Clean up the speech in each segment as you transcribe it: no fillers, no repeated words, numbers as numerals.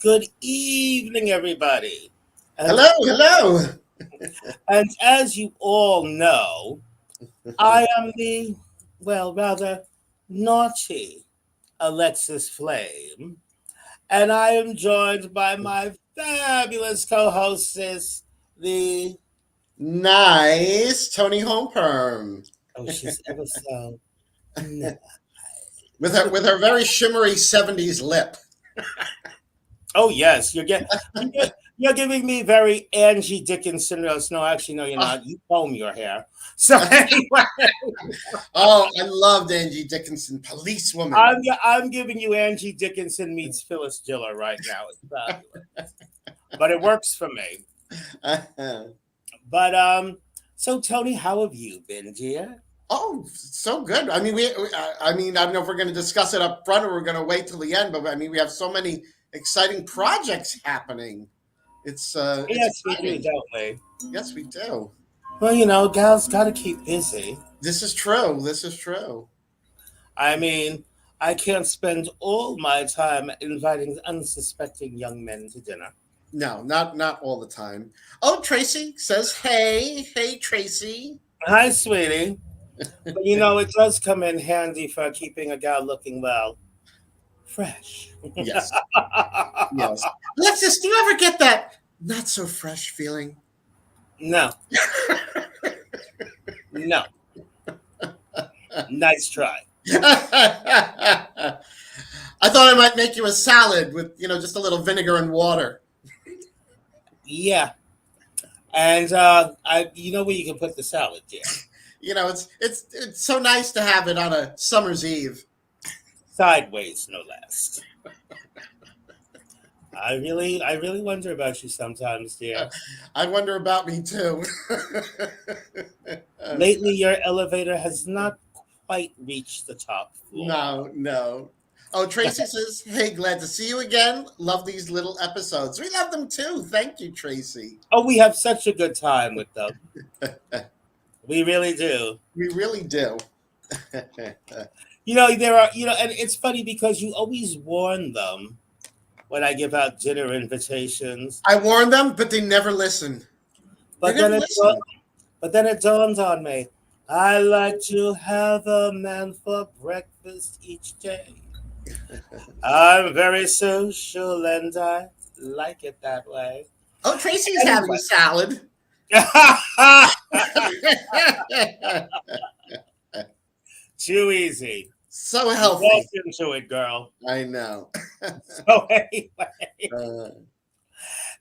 good evening, everybody. And, Hello, hello. and as you all know, I am the, well, rather naughty Alexis Flame, and I am joined by my fabulous co hostess, the, Nice, Toni Homeperm, oh, she's ever so nice. with her very shimmery '70s lip. Oh, yes, you're giving me very Angie Dickinson. No, actually, no, you're Oh, not. You comb your hair. So, anyway. oh, I loved Angie Dickinson, policewoman. I'm giving you Angie Dickinson meets Phyllis Diller right now. It's fabulous, but it works for me. But so Tony, how have you been, dear? Oh, so good. I mean, I mean, I don't know if we're going to discuss it up front or we're going to wait till the end, but I mean, we have so many exciting projects happening. It's Yes, we do, exciting. don't we? Yes, we do. Well, you know, gals got to keep busy. This is true. This is true. I mean, I can't spend all my time inviting unsuspecting young men to dinner. No, not all the time. Oh, Tracy says, "Hey, hey, Tracy." Hi, sweetie. But you know, it does come in handy for keeping a gal looking well, fresh. Yes, yes. Alexis, do you ever get that not so fresh feeling? No, no. Nice try. I thought I might make you a salad with, just a little vinegar and water. Yeah. And you know where you can put the salad, dear? It's so nice to have it on a summer's eve. Sideways, no less. I really wonder about you sometimes, dear. I wonder about me too. Lately, your elevator has not quite reached the top floor. No, no. Oh, Tracy says, "Hey, glad to see you again. Love these little episodes. We love them too. Thank you, Tracy. Oh, we have such a good time with them. We really do. We really do." You know, there are, and it's funny because you always warn them when I give out dinner invitations. I warned them, but they never listen. They But then never it, listen. but then it dawns on me. I like to have a man for breakfast each day. I'm very social and I like it that way. Oh, Tracy's having Anyway. a salad. Too easy. So Walk healthy. into it, girl. I know. So anyway. Uh,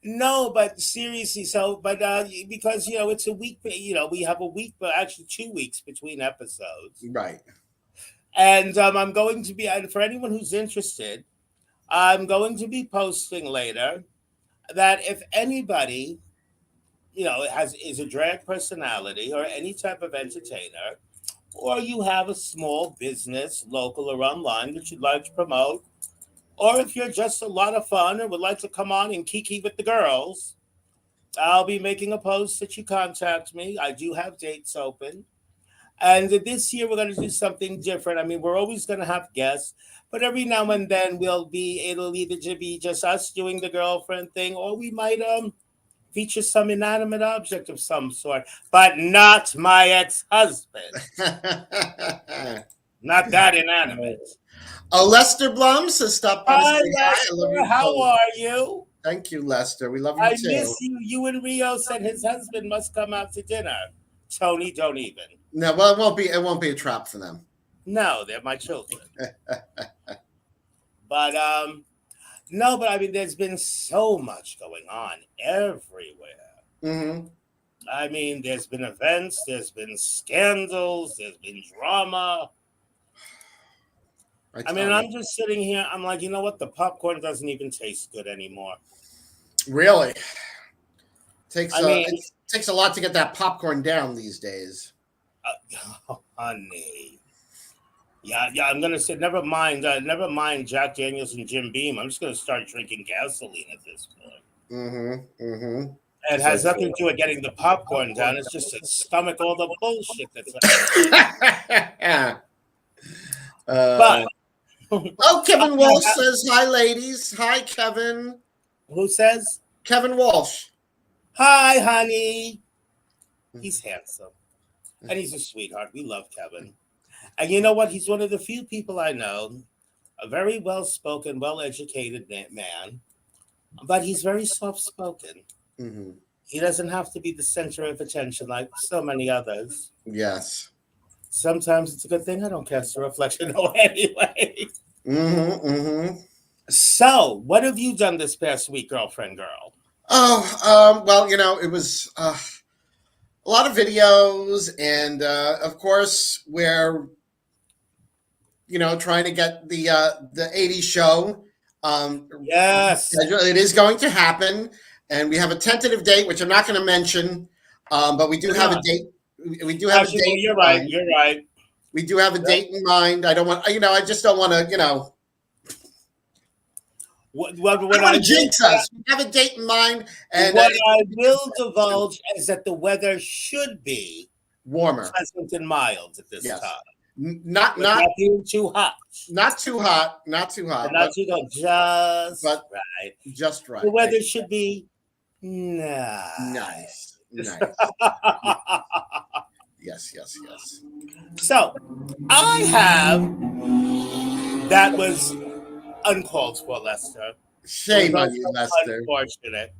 No, but seriously, because it's a week, we have a week, but actually 2 weeks between episodes. right. And I'm going to be, and for anyone who's interested, I'm going to be posting later that if anybody, is a drag personality or any type of entertainer, or you have a small business, local or online, that you'd like to promote, or if you're just a lot of fun and would like to come on and kiki with the girls, I'll be making a post that you contact me. I do have dates open. And this year we're going to do something different. I mean, we're always going to have guests, but every now and then it'll either to be just us doing the girlfriend thing, or we might feature some inanimate object of some sort, but not my ex-husband. Not that inanimate. Oh, Lester Blum says, "Stop by to Hi, say hi. I love Lester. you How too." are you? Thank you, Lester. We love you I too. miss you. You and Rio said his husband must come out to dinner. Tony, don't even. No, well, it won't be a trap for them. No, they're my children. But no, but I mean, there's been so much going on everywhere. Hmm. I mean, there's been events, there's been scandals, there's been drama. I mean, I'm just sitting here. I'm like, you know what? The popcorn doesn't even taste good anymore. Really takes I a mean, it takes a lot to get that popcorn down these days. oh, honey. Yeah, yeah. I'm gonna say never mind. Never mind Jack Daniels and Jim Beam. I'm just gonna start drinking gasoline at this point. Mm-hmm. Mm-hmm. It has nothing to do with getting the popcorn down. It's just to stomach all the bullshit that's. uh, But oh, Kevin Wolf says, "Hi, ladies. Hi, Kevin." Who says, Kevin Walsh. "Hi, honey"? He's handsome and he's a sweetheart. We love Kevin. And you know what? He's one of the few people I know, a very well spoken, well educated man, but he's very soft spoken. Hmm. He doesn't have to be the center of attention like so many others. Yes. Sometimes it's a good thing I don't cast a reflection on anyway. Hmm. Hmm. So, what have you done this past week, girlfriend girl? Well, it was a lot of videos, and of course, we're trying to get the '80s show. Yes. It is going to happen, and we have a tentative date, which I'm not going to mention, but we do have a Yeah. date. We do have a Actually, no, date you're in right. mind. You're right. We do have a Yep. date in mind. I don't want, I just don't want to, I What don't want I to will jinx us. We have a date in mind, and what I it's will divulge is that the weather should be warmer. pleasant and mild at this Yes, time. not With not not being too hot. not too hot, not too And hot, not too cold. Just but right. just The right. weather should be nice. Nice, nice. Yes, yes, yes. So I have that was uncalled for, Lester. It was Shame on you, also Lester. unfortunate.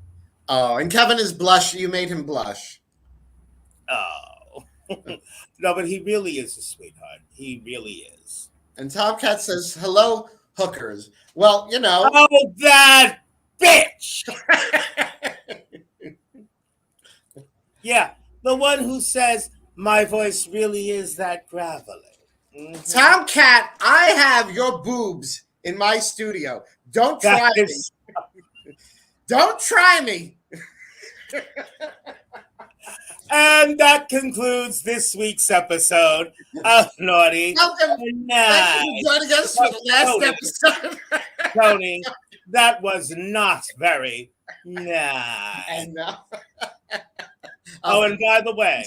Oh, and Kevin is blush. You made him blush. Oh. No, but he really is a sweetheart. He really is. And Tomcat says, "Hello, hookers." Well, Oh, that bitch! Yeah, the one who says my voice really is that gravelly. Mhm. Tomcat, I have your boobs in my studio. Don't That try me. is, Don't try me. and that concludes this week's episode of Naughty Welcome. and Thank Nice. you for joining us for the last Tony, episode. Tony, that was not very nice. And Oh, and by the way,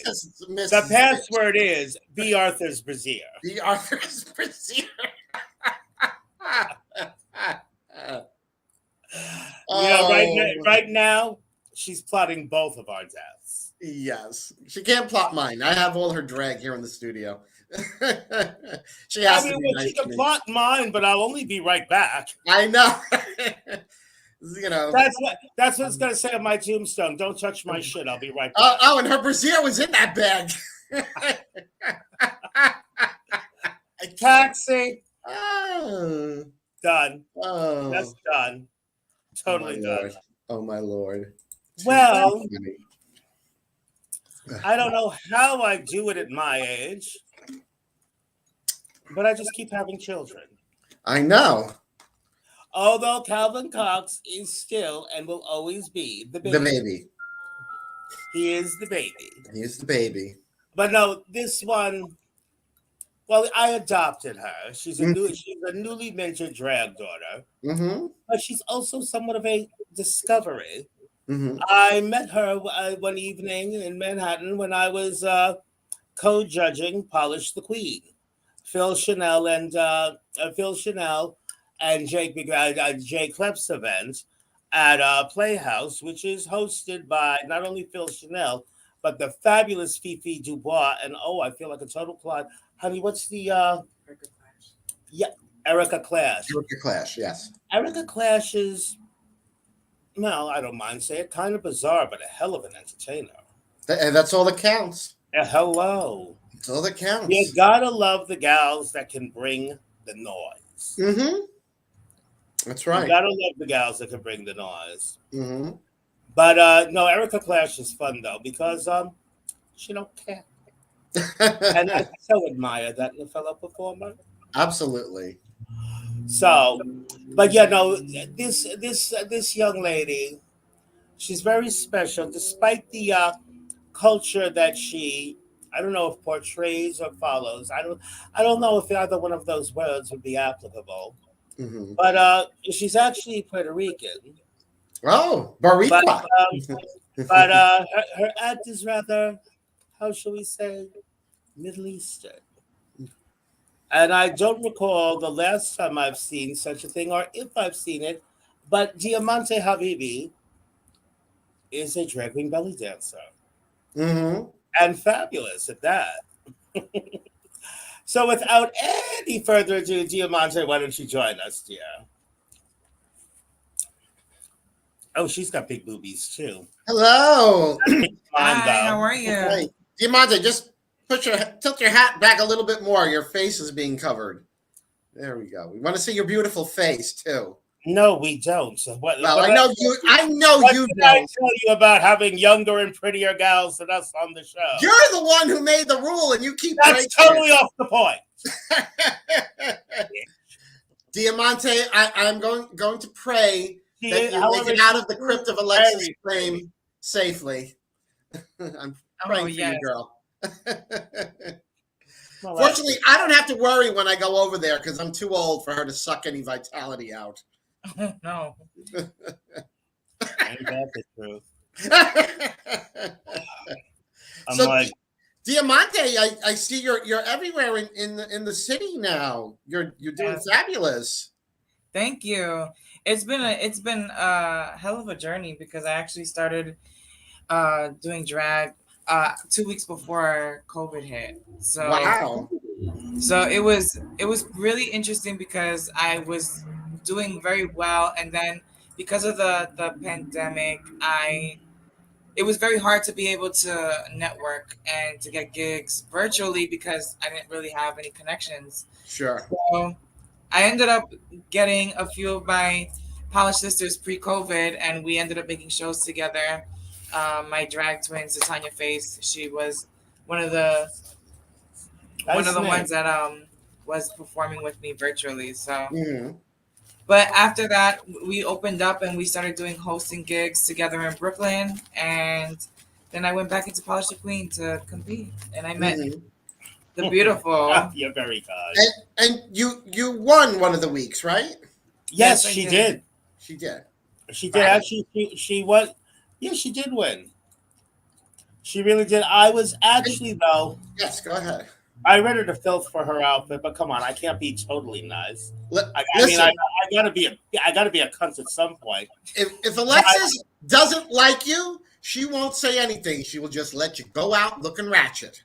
Miss the password is B. Arthur's Brazier. the Arthur's Brazier. Right now, she's plotting both of our deaths. Yes, she can't plot mine. I have all her drag here in the studio. She I has to mean, be well, nice she to can me. plot mine, but I'll only be right back. I know. That's what it's gonna say on my tombstone. Don't touch my shit. I'll be right back. Oh, and her brassiere was in that bag. Taxi. Oh, Done. oh, That's done. Totally my done. Lord. Oh my Lord. Well, I don't know how I do it at my age, but I just keep having children. I know. Although Calvin Cox is still and will always be the baby. The baby. He is the baby. He's the baby. But no, this one, well, I adopted her. She's a newly minted drag daughter, Mm-hmm. but she's also somewhat of a discovery. Mm-hmm. I met her one evening in Manhattan when I was co-judging Polish the Queen, Phil Chanel and Jake Jay Klepp's event at Playhouse, which is hosted by not only Phil Chanel but the fabulous Fifi Dubois. And oh, I feel like a total clod, honey. What's the yeah, Erica Clash. Erica Clash, yes. Erica Clash is, well, I don't mind saying it, kind of bizarre, but a hell of an entertainer. And that's all that counts. Hello. That's all that counts. You gotta love the gals that can bring the noise. Mm-hmm. That's right. You gotta love the gals that can bring the noise. Mm-hmm. But no, Erica Clash is fun though because she don't care, and I so admire that in a fellow performer. Absolutely. So, but yeah, no, this young lady, she's very special, despite the culture that she, I don't know if portrays or follows. I don't know if either one of those words would be applicable. Mm-hmm. But she's actually Puerto Rican. Oh, But Barriqua. her act is rather, how shall we say, Middle Eastern. And I don't recall the last time I've seen such a thing, or if I've seen it, But Diamante Habibi is a drag queen belly dancer Mm-hmm. and fabulous at that. So, without any further ado, Diamante, why don't you join us, dear? Oh, she's got big boobies too. Hello. Mine Hi, how though. are you? Hey, Diamante, just tilt your hat back a little bit more. Your face is being covered. There we go. We want to see your beautiful face too. No, we don't. So what? Well, What, I know you. I know what you did I don't. tell you about having younger and prettier gals than us on the show? You're the one who made the rule, and you keep That's breaking totally off the point. it. Diamante, I'm going to pray that you make However, it out she's of the crypt of Alexis' very pretty. flame safely. I'm Oh, praying for you, yes. girl. Well, Fortunately, I don't have to worry when I go over there because I'm too old for her to suck any vitality out. No. ain't that the truth? I'm So, like, Diamante, I see you're everywhere in the city now. You're doing Yes. fabulous. Thank you. It's been a hell of a journey because I actually started doing drag 2 weeks before COVID hit. Wow. So it was really interesting because I was doing very well, and then because of the pandemic, I it was very hard to be able to network and to get gigs virtually because I didn't really have any connections. Sure. So I ended up getting a few of my Polish sisters pre-COVID, and we ended up making shows together. My drag twin, Titania Face, she was one of the one of nice the name. ones that was performing with me virtually. So, Hmm. but after that, we opened up and we started doing hosting gigs together in Brooklyn, and then I went back into Polish the Queen to compete, and I met Hmm. the beautiful. You're very kind. And you won one of the weeks, right? Yes, Yes, I she did. did. She did. She did Fabulous. actually. She won. Yeah, she did win. She really did. I was actually though. Yes, go ahead. I rented a filth for her outfit, but come on, I can't be totally nice. I mean, Listen, I gotta be a cunt at some point. if So I, Alexis doesn't like you, she won't say anything. She will just let you go out looking ratchet.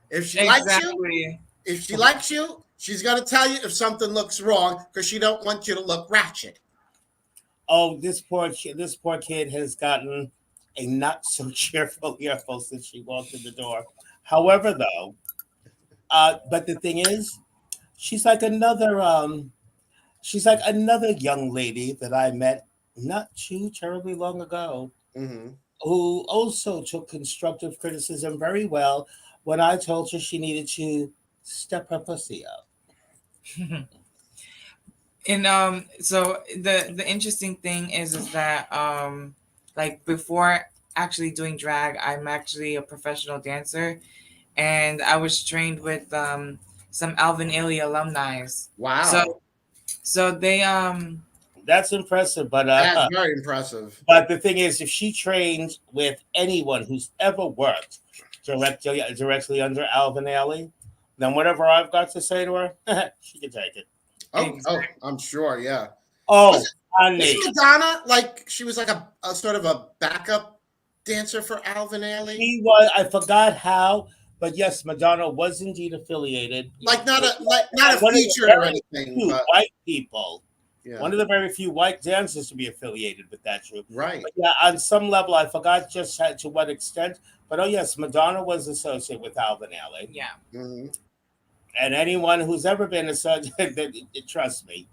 If she likes you, Exactly. if she likes you, she's gonna tell you if something looks wrong because she don't want you to look ratchet. oh, this poor kid has gotten a not so cheerful earful since she walked in the door. However, though, but the thing is, she's like another she's like another young lady that I met not too terribly long ago Hmm. who also took constructive criticism very well when I told her she needed to step her pussy up. And so the interesting thing is that like before actually doing drag, I'm actually a professional dancer, and I was trained with some Alvin Ailey alumni. Wow, So so they That's impressive, that's very impressive. but the thing is, if she trains with anyone who's ever worked directly under Alvin Ailey, then whatever I've got to say to her, she can take it. Oh, I'm sure. Yeah. Oh, Was honey, was Madonna like she was like a sort of a backup dancer for Alvin Ailey? she was. I forgot how, but yes, Madonna was indeed affiliated Like not with not a one of the featured or very anything, few but white people. yeah, One of the very few white dancers to be affiliated with that troupe. right. But yeah, on some level, I forgot just to what extent. But oh yes, Madonna was associated with Alvin Ailey, yeah. Hmm. and anyone who's ever been associated, trust me,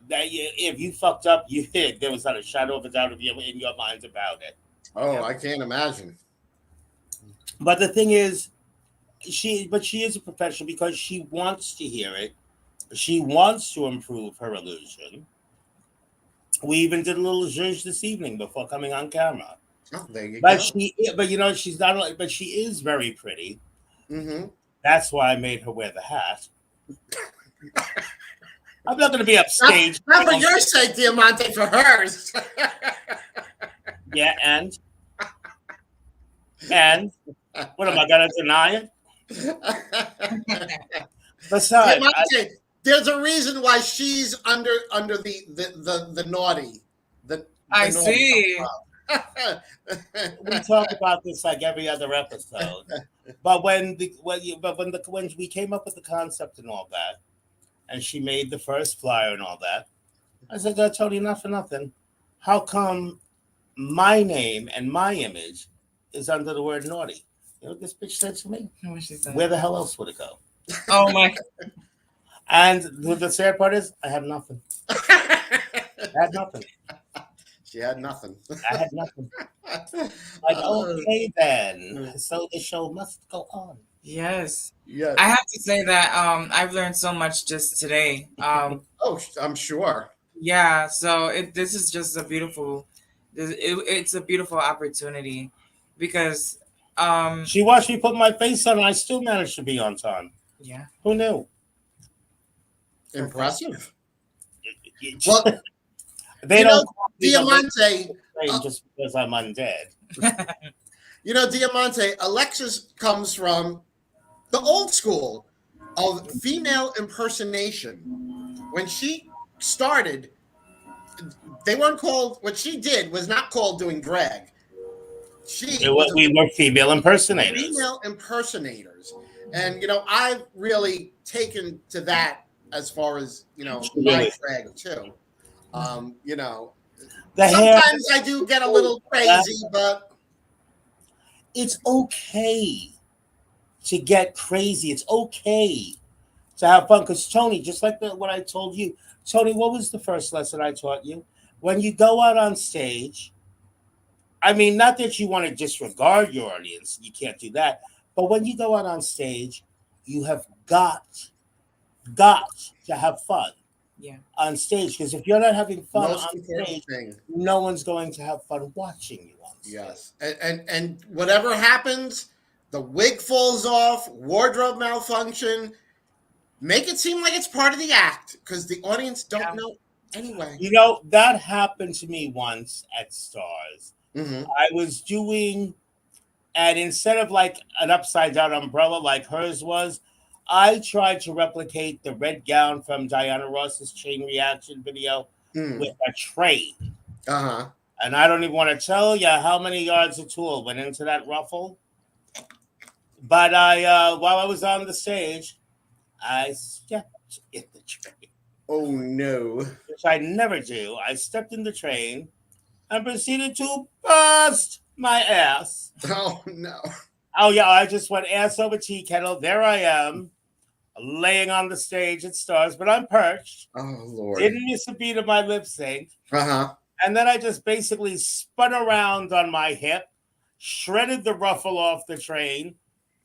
that if you fucked up, you did. There was not a shadow of a doubt in your mind about it. Oh, Yep. I can't imagine. But the thing is, she is a professional because she wants to hear it. She wants to improve her illusion. We even did a little zhuzh this evening before coming on camera. Oh, there you But go. but you know, she's not. But she is very pretty. Hmm. That's why I made her wear the hat. I'm not going to be Not, upstage. not for your sake, Diamante, for hers. Yeah, and what am I going to deny it? Besides, Diamante, there's a reason why she's under the naughty. the I naughty see. club. We talk about this like every other episode. But when we came up with the concept and all that, and she made the first flyer and all that, I said, Tony, not for nothing. How come my name and my image is under the word naughty? You know what this bitch said to me? What she said? Where the hell else would it go? Oh my. And the sad part is, I had nothing. I had nothing. She had nothing. I had nothing. Like, Uh, okay then. So the show must go on. Yes. yeah. I have to say that I've learned so much just today. Oh, I'm sure. Yeah, so this is just a beautiful it's a beautiful opportunity because She watched me put my face on and I still managed to be on time. yeah. Who knew? Impressive. Well, They you know, don't call me the Diamante. late just because I'm undead. You know, Diamante. Alexis comes from the old school of female impersonation. When she started, they weren't called. What she did was not called doing drag. She was We were female impersonators. female impersonators, and you know, I've really taken to that as far as you know my Really. drag too. You know, The hair, sometimes I do get a little crazy, but it's okay to get crazy. It's okay to have fun. Because Tony, just like what I told you, Tony, what was the first lesson I taught you? When you go out on stage, I mean, not that you want to disregard your audience, you can't do that. But when you go out on stage, you have got to have fun Yeah. on stage. Because if you're not having fun most on important stage, thing, no one's going to have fun watching you on stage. yes, and whatever happens, the wig falls off, wardrobe malfunction. Make it seem like it's part of the act because the audience don't Yeah. know anyway. You know, that happened to me once at Stars. Mm-hmm. I was doing, and instead of like an upside down umbrella like hers was, I tried to replicate the red gown from Diana Ross's chain reaction video Mm. with a train. Uh-huh. And I don't even want to tell you how many yards of tulle went into that ruffle. But while I was on the stage, I stepped in the train, Oh no. which I never do. I stepped in the train and proceeded to bust my ass. Oh no. Oh yeah, I just went ass over tea kettle. There I am, laying on the stage at Stars, but I'm perched. Oh Lord. Didn't miss a beat of my lip sync. Uh-huh. And then I just basically spun around on my hip, shredded the ruffle off the train,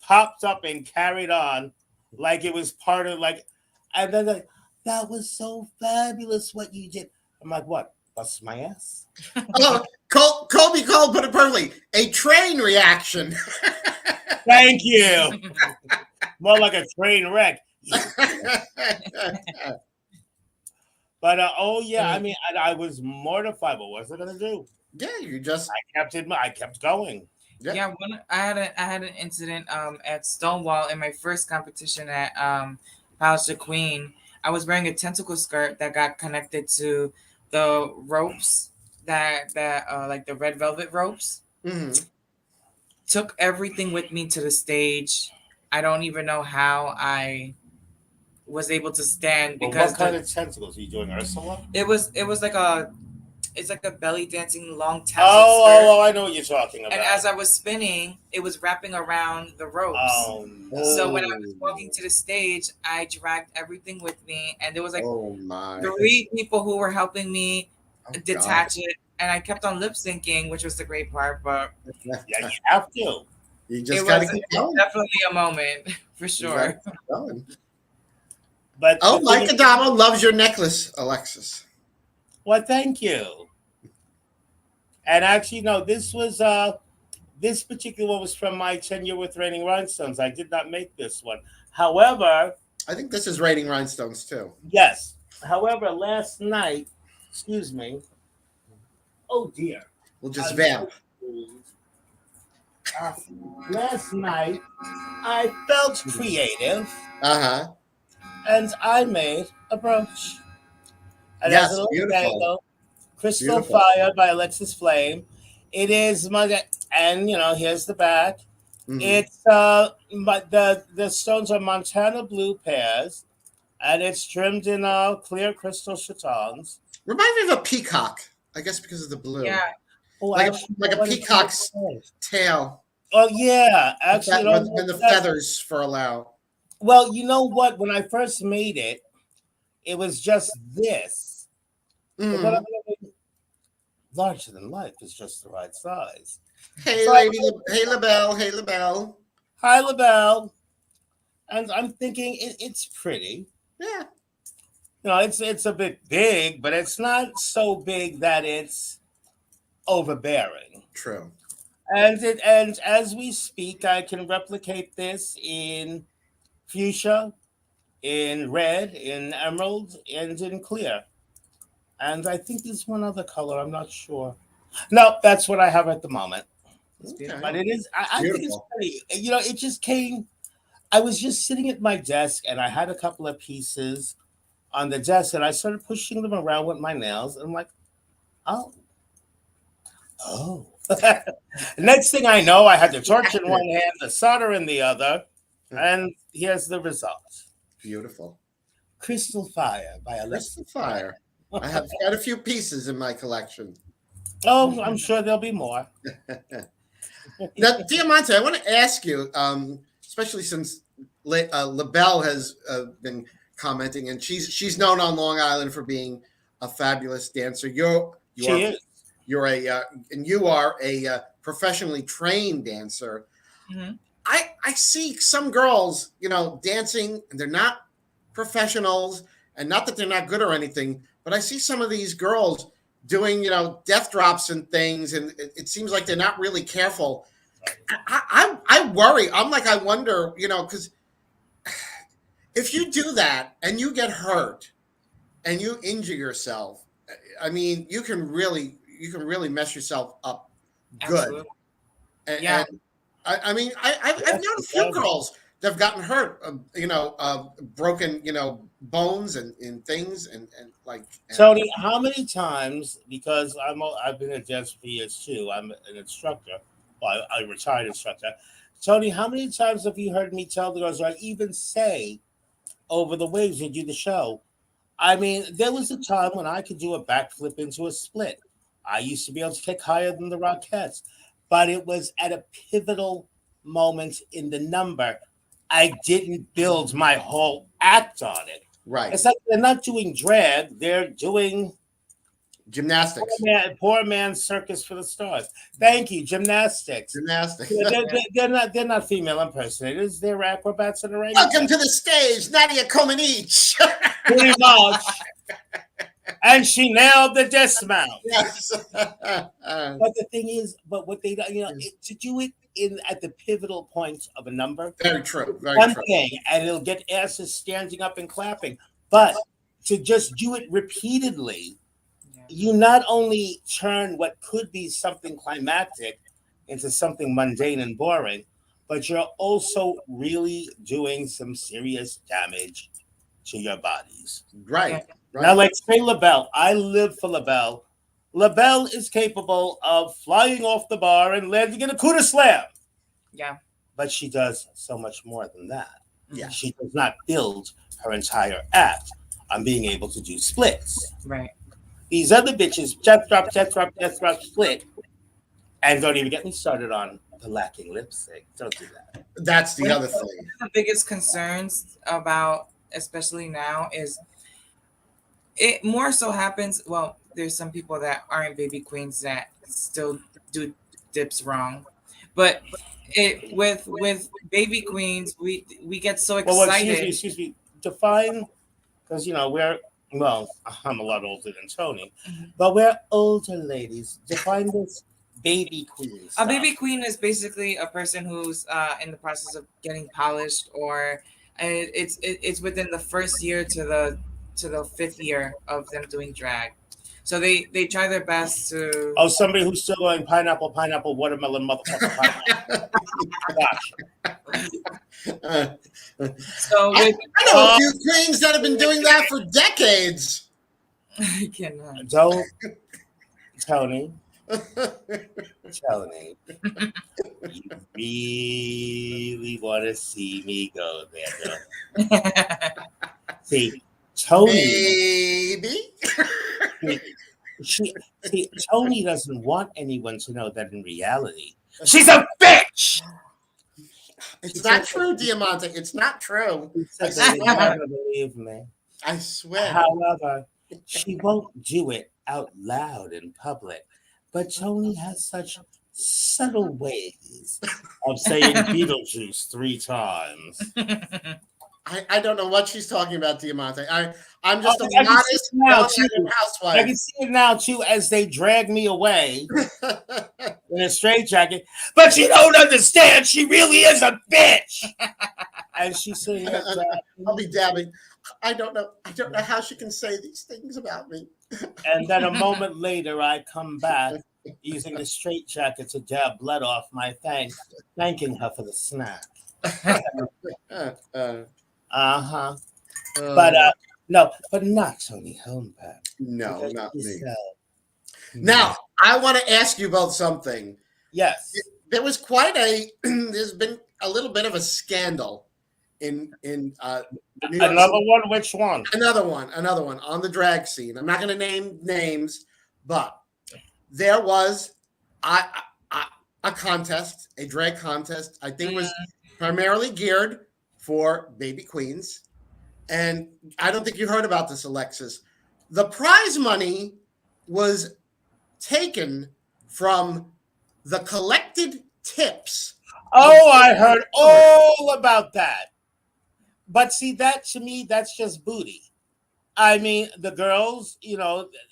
popped up and carried on like it was part of like, and then like, that was so fabulous what you did. I'm like, what? Bust my ass? Oh, Colby Cole put it perfectly. A train reaction. Thank you. More like a train wreck. But oh yeah, I mean, I was mortified. But what was I gonna do? Yeah, you just I kept going. Yeah, I had an incident at Stonewall in my first competition at Palace of Queen. I was wearing a tentacle skirt that got connected to the ropes that like the red velvet ropes. Mhm. Took everything with me to the stage. I don't even know how I was able to stand Well, because what kind of tentacles are you doing, Ursula? it was like it's like a belly dancing long tassel skirt. Oh, I know what you're talking about. And as I was spinning, it was wrapping around the ropes. Oh, no. So when I was walking to the stage, I dragged everything with me, and there was like oh my. 3 people who were helping me Oh, detach it, and I kept on lip syncing, which was the great part. But God. Yeah, you have to. You just it gotta was keep going. definitely a moment for You sure. gotta keep going. But Oh, the Mike thing is- Adamo loves your necklace, Alexis. well, thank you. And actually, no, this was this particular one was from my tenure with Raining Rhinestones. I did not make this one. However, I think this is Rating Rhinestones too. yes. However, last night, excuse me. Oh dear. We'll just vamp. Last night, I felt creative Uh-huh. and I made a brooch. And Yes, as a little beautiful. dangle, Crystal Beautiful. Fire by Alexis Flame. It is my, and here's the back. Hmm. It's the stones are Montana blue pears, and it's trimmed in clear crystal chatons. Reminds me of a peacock, I guess because of the blue, Yeah. Oh, like a actually, like a what is it? peacock's tail. Oh yeah, actually, When the feathers fur out. well, you know what? When I first made it, it was just this, but then I Hmm. realized larger than life is just the right size. Hey, So, Hey, LaBelle. Hey, LaBelle. hi, LaBelle, and I'm thinking it's pretty. Yeah, It's a bit big, but it's not so big that it's overbearing. true. And as we speak, I can replicate this in fuchsia, in red, in emerald, and in clear. And I think there's one other color. I'm not sure. No, that's what I have at the moment. It's Okay, But beautiful. it is. I think it's beautiful. pretty. It just came. I was just sitting at my desk, and I had a couple of pieces on the desk, and I started pushing them around with my nails. And I'm like, oh, oh. Next thing I know, I had the torch in one hand, the solder in the other, and here's the result. Beautiful. Crystal Fire by Crystal Alexis. Fire. I have quite a few pieces in my collection. Oh, I'm sure there'll be more. Now, Diamante, I want to ask you, especially since LaBelle has been commenting, and she's known on Long Island for being a fabulous dancer. She is. You are a professionally trained dancer. Hmm. I see some girls, dancing, and they're not professionals, and not that they're not good or anything, but I see some of these girls doing, death drops and things, and it seems like they're not really careful. I worry. I wonder, because if you do that and you get hurt and you injure yourself, I mean, you can really mess yourself up good. Absolutely. Yeah. And I mean, I've Yes, known a it few does. girls that have gotten hurt, broken, bones and things, and like, and Tony, how many times? Because I've been a dancer for years too. I'm an instructor. Well, I retired instructor. Tony, how many times have you heard me tell the girls, or even say over the waves when you do the show? I mean, there was a time when I could do a backflip into a split. I used to be able to kick higher than the Rockettes, but it was at a pivotal moment in the number. I didn't build my whole act on it. right, It's like they're not doing drag; they're doing gymnastics, poor man's circus for the stars. Thank you, gymnastics. gymnastics. They're not female impersonators. They're acrobats and Welcome orangutans. to the stage, Nadia Comaneci. Pretty much. And she nailed the dismount. Yes. But the thing is, but what they do, to do it in at the pivotal point of a number, Very true. Very one true. thing, and it'll get asses standing up and clapping. But to just do it repeatedly, Yeah. you not only turn what could be something climactic into something mundane and boring, but you're also really doing some serious damage to your bodies. Right. Now, Right. like say LaBelle, I live for LaBelle. LaBelle is capable of flying off the bar and landing in a coup de slam, Yeah. but she does so much more than that. Yeah. She does not build her entire act on being able to do splits. Right. These other bitches, death drop, death drop, death drop, split, and don't even get me started on the lacking lip sync. Don't do that. That's the One of other thing. the biggest concerns about, especially now, is it more so happens. Well, there's some people that aren't baby queens that still do dips wrong, but it with baby queens, we get so Well, excuse me, excited. excuse me. Define, because I'm a lot older than Tony, Mhm. but we're older ladies. Define this baby queen A stuff. baby queen is basically a person who's in the process of getting polished, or it's within the first year to the fifth year of them doing drag. So they try their best to. Oh, somebody who's still going pineapple, pineapple, watermelon, motherfucker, pineapple. Gosh. Uh, So I, with I know a few queens that have been doing that for decades. I cannot. Don't Tony, Tony, you really want to see me go there, don't See, Tony, Maybe. see, Tony doesn't want anyone to know that in reality she's a bitch. She It's said not that, true, Diamante. It's not true. she I said that you're swear. not going to believe me. I swear. However, she won't do it out loud in public. But Tony has such subtle ways of saying Beetlejuice 3 times. I don't know what she's talking about, Diamante. I'm Oh, just a I can see it modest, now young too. I housewife. can see it now too as they drag me away in a straitjacket. But you don't understand. She really is a bitch. And she's saying that. I'll be dabbing. I don't know. I don't know how she can say these things about me. And then a moment later, I come back using the straitjacket to dab blood off my thanking her for the snack. Uh, uh, Uh huh. But uh, no, but not Tony Homeperm no, because not she's me. so. Now, I want to ask you about something. Yes. There was quite a. There's been a little bit of a scandal in New York Another City. one. Which one? Another one on the drag scene. I'm not going to name names, but there was a, a, a contest, a drag contest. I think it was primarily geared for baby queens. And I don't think you heard about this, Alexis. The prize money was taken from the collected tips. Oh, I heard all about that. But see, that to me, that's just booty. I mean, the girls,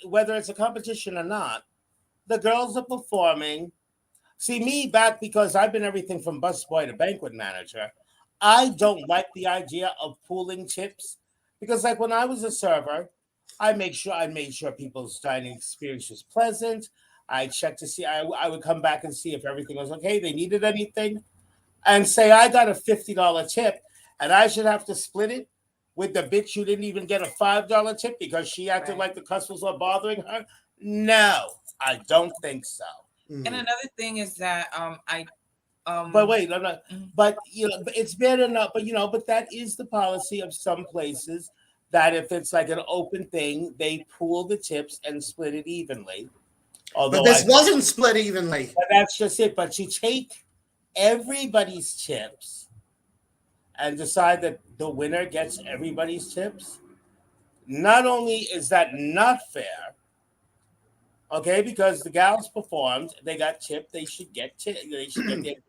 whether it's a competition or not, the girls are performing. See, me back because I've been everything from busboy to banquet manager. I don't like the idea of pooling tips because, like, when I was a server, I made sure people's dining experience was pleasant. I checked to see. I would come back and see if everything was okay. They needed anything, and say I got a $50 tip, and I should have to split it with the bitch who didn't even get a $5 tip because she acted Right. like the customers were bothering her. No, I don't think so. And another thing is that But wait, I'm not. Mhm. But it's bad enough. But but that is the policy of some places that if it's like an open thing, they pool the tips and split it evenly. But Although this wasn't split evenly. but that's just it. But you take everybody's tips and decide that the winner gets everybody's tips. Not only is that not fair, okay, because the gals performed, they got tipped, they should get they should get their tips.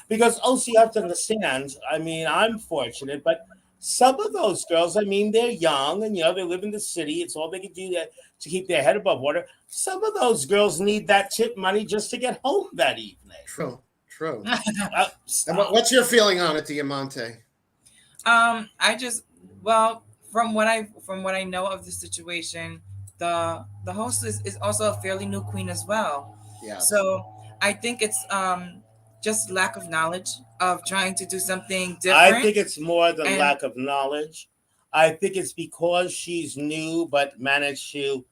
Because also you have to understand, I mean, I'm fortunate, but some of those girls, I mean, they're young and they live in the city. It's all they can do to keep their head above water. Some of those girls need that tip money just to get home that evening. True, true. Uh, And what's your feeling on it, Diamante? I just well from what I know of the situation, the host is also a fairly new queen as well. Yes. So I think it's just lack of knowledge of trying to do something I different. think it's more than And lack of knowledge. I think it's because she's new but managed to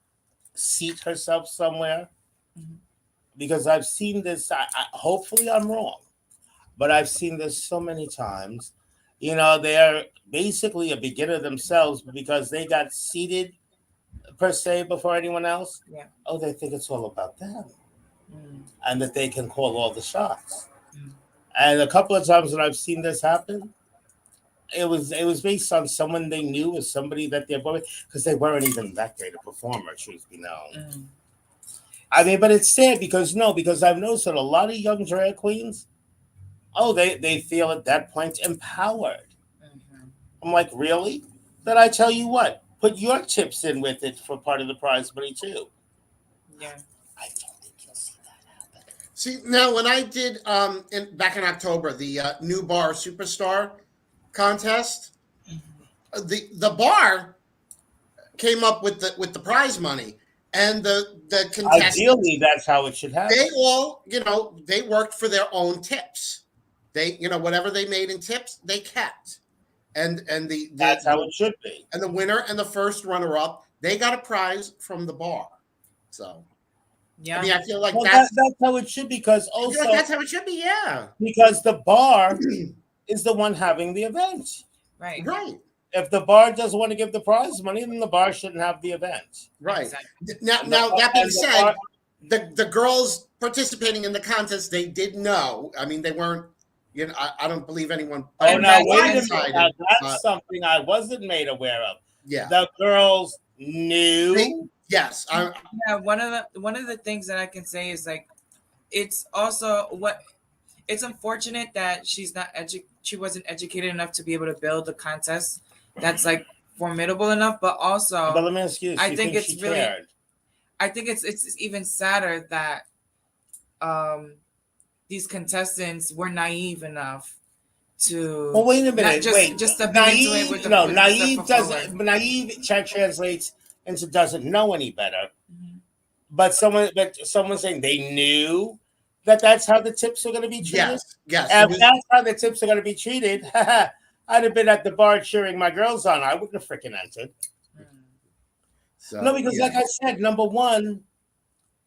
seat herself somewhere. Mhm. Because I've seen this, hopefully I'm wrong, but I've seen this so many times. They're basically a beginner themselves because they got seated per se before anyone else. Yeah. Oh, they think it's all about them Mm, and that they can call all the shots. mm. And a couple of times when I've seen this happen, it was based on someone they knew or somebody that they're because they weren't even that great a performer, truth be known. Mm. I mean, but it's sad because I've noticed that a lot of young drag queens, they feel at that point empowered. Mhm. I'm like, really? Then I tell you what, put your tips in with it for part of the prize money too. Yeah. I don't think you'll see that happen. See, now when I did back in October the new bar superstar contest, Mhm. the bar came up with the prize money, and the contestants, Ideally, that's how it should they happen. all they worked for their own tips. They whatever they made in tips they kept, and That's how it should be. and the winner and the first runner up, they got a prize from the bar. So I Yeah. mean, I feel like Well, that's that's how it should be, because I feel like also that's how it should be. Yeah. because the bar is the one having the event. Right. Right. If the bar doesn't want to give the prize money, then the bar shouldn't have the event. Right. Exactly. Now, And the now that being and the bar. said, the girls participating in the contest, they did know. I mean, they weren't. You know, I don't believe anyone Oh, And now that's wait a and minute. Now blindsided. that's something I wasn't made aware of. Yeah. The girls They knew. yes. yeah, one of the things that I can say is like it's also what it's unfortunate that she wasn't educated enough to be able to build a contest that's like formidable enough, but But also let me ask you this: I you think think she it's really cared? I think it's even sadder that um these contestants were naive enough Well, to wait a not minute. just Wait, just stepping into it naive? with No, with a step naive forward. doesn't. Naive translates into doesn't know any better. Mhm. But someone saying they knew that that's how the tips are going to be treated. Yes. Yes. It And if was. that's how the tips are going to be treated, I'd have been at the bar cheering my girls on. I wouldn't have freaking entered. Mm. No, So because yeah. like I said, number one,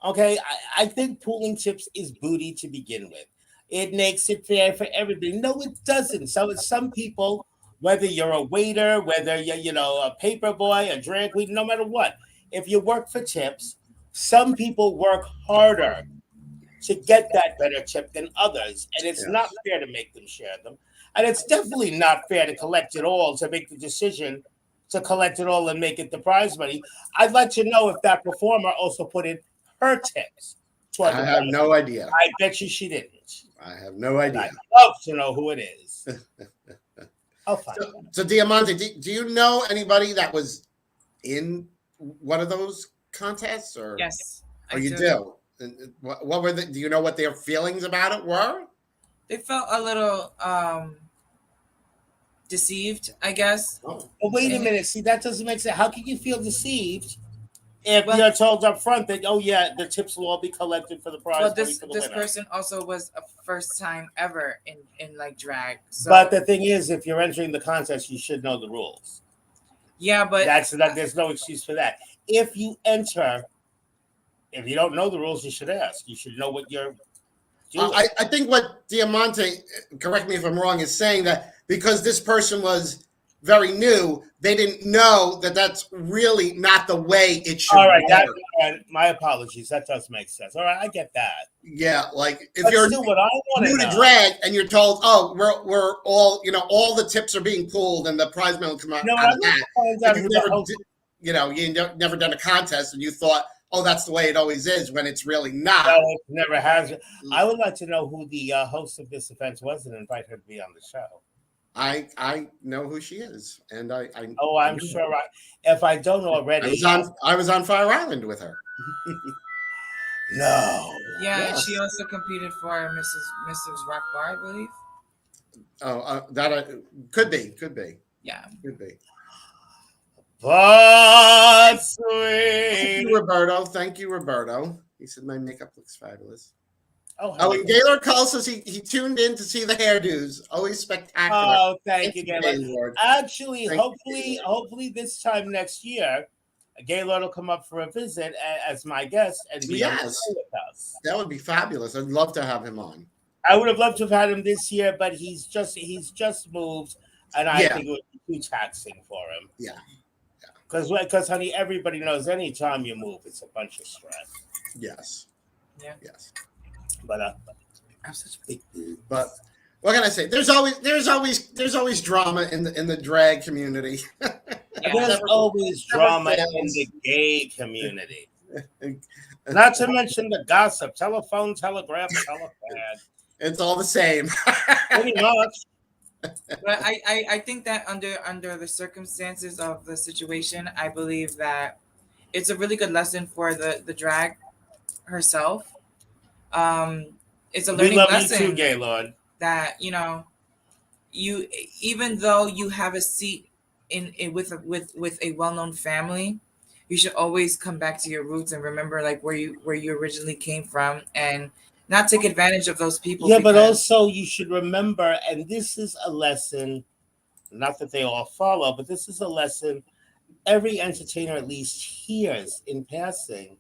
okay, I think pooling chips is booty to begin with. It makes it fair for everybody. No, it doesn't. So it's some people, whether you're a waiter, whether you're, a paper boy, a drag queen, no matter what, if you work for tips, some people work harder to get that better tip than others. And it's not Yes. fair to make them share them. And it's definitely not fair to collect it all, to make the decision to collect it all and make it the prize money. I'd like to know if that performer also put in her tips toward I the have prize. no idea. I bet you she didn't. I have no And idea. I'd love to know who it is. I'll find So, out. so Diamante, do you know anybody that was in one of those contests, Yes, or I you do. do? And what were the? Do you know what their feelings about it were? They felt a little deceived, I guess. Oh, But wait a And minute. See, that doesn't make sense. How can you feel deceived if well, you're told up front that, oh, yeah, the tips will all be collected for the well, prize money this for the this winner? person also was a first time ever in like drag. But So the thing is, if you're entering the contest, you should know the rules. yeah, but That's that. There's no excuse for that. If you enter, if you don't know the rules, you should ask. You should know what you're doing. I think what Diamante, correct me if I'm wrong, is saying that because this person was very new, they didn't know that that's really not the way it should All right, work. my apologies. That does make sense. All right, I get that. Yeah, like if But you're still, what I want to new to know. drag and you're told, oh, we're all all the tips are being pulled and the prize money will come You know, out I of want that, to find and out you've who the never host. never done a contest and you thought, oh, that's the way it always is when it's really not. No, it never has. I would like to know who the host of this event was and invite her to be on the show. I know who she is, and Oh, I'm sure. If I don't already, I was on Fire Island with her. no. yeah, and she Yes. also competed for Mrs. Rock Bar, I believe. Oh, that could be, Yeah. could be. But Thank sweet. you, Roberto. Thank you, Roberto. He said my makeup looks fabulous. Oh, Oh, honey. and Gaylord calls us. He tuned in to see the hairdos. Always spectacular. Oh, thank Thank you, you, Gaylord. Gaylord. Actually, Thank hopefully, you, hopefully this time next year, Gaylord will come up for a visit as my guest and be on the show Yes, with us. that would be fabulous. I'd love to have him on. I would have loved to have had him this year, but he's just moved, and I Yeah, think it would be too taxing for him. yeah, Because honey, everybody knows anytime you move, it's a bunch of stress. yes, Yeah. yes. But I'm such a big dude. But what can I say? There's always drama in the drag community. Yeah. There's Never- always never drama in fails. the gay community. Not to mention the gossip, telephone, telegraph, telephone. It's all the same. Pretty much. But I think that under the circumstances of the situation, I believe that it's a really good lesson for the drag herself. Um, it's a We learning love you too, lesson Gaylord. that you even though you have a seat in with a well-known family, you should always come back to your roots and remember like where you originally came from and not take advantage of those people Yeah, but because also you should remember, and this is a lesson, not that they all follow, but this is a lesson every entertainer at least hears in passing.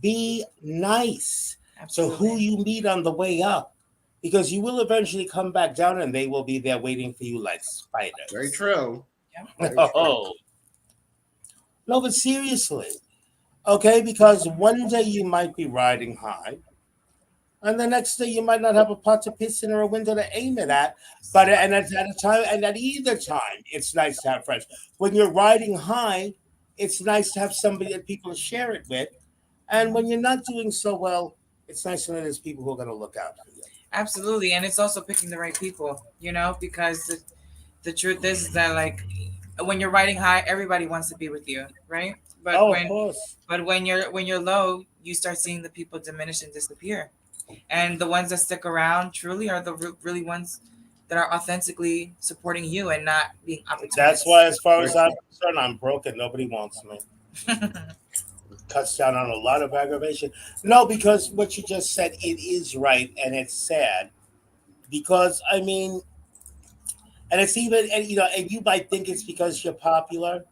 Be nice to who Absolutely. you meet on the way up, because you will eventually come back down and they will be there waiting for you like Very spiders. true. Yep. Very true. Oh, no, but seriously, okay? Because one day you might be riding high, and the next day you might not have a pot to piss in or a window to aim it at. But at a time, and at either time, it's nice to have friends. When you're riding high, it's nice to have somebody that people to share it with. And when you're not doing so well, it's nice to know there's people who are going to look out for you. Absolutely. And it's also picking the right people, because the truth is that, like, when you're riding high, everybody wants to be with you, right? But Oh, of when course. when you're low, you start seeing the people diminish and disappear. And the ones that stick around truly are the really ones that are authentically supporting you and not being That's opportunists. why, as far Very as I'm true. concerned, I'm broke and nobody wants me. Cuts down on a lot of aggravation. No, because what you just said, it is right and it's sad. Because, I mean, and it's even, and, and you might think it's because you're popular.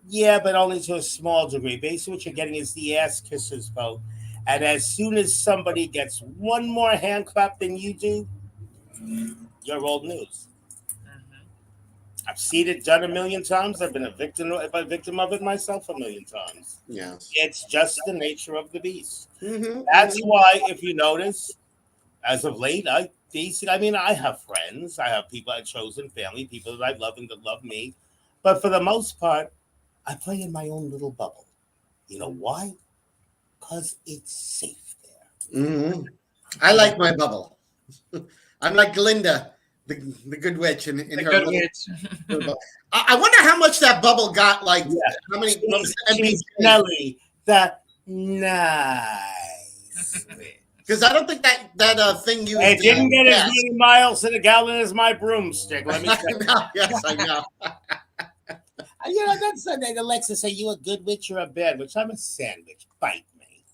Yeah, but only to a small degree. Basically, what you're getting is the ass kissers vote. And as soon as somebody gets one more hand clap than you do, you're old news. Mhm. I've seen it done a million times. I've been a victim of it myself a million times. Yes. It's just the nature of the beast. That's Hmm. why, if you notice, as of late, I mean, I have friends, I have people, I've chosen family, people that I love and that love me. But for the most part, I play in my own little bubble. You know why? Because it's safe Hmm. I there. like my bubble. I'm like Glinda, the good witch, in The her good little, witch. little bubble. I wonder how much that bubble got. Like, Yeah. how many? What was the She's NBC? Nelly, the nice bitch. Because I don't think that thing used It didn't get as gas. many miles to the gallon as my broomstick, let me I tell you. know. Yes, I know. That's Sunday. Alexis say you a good witch or a bad witch. I'm a sandwich. Bite me.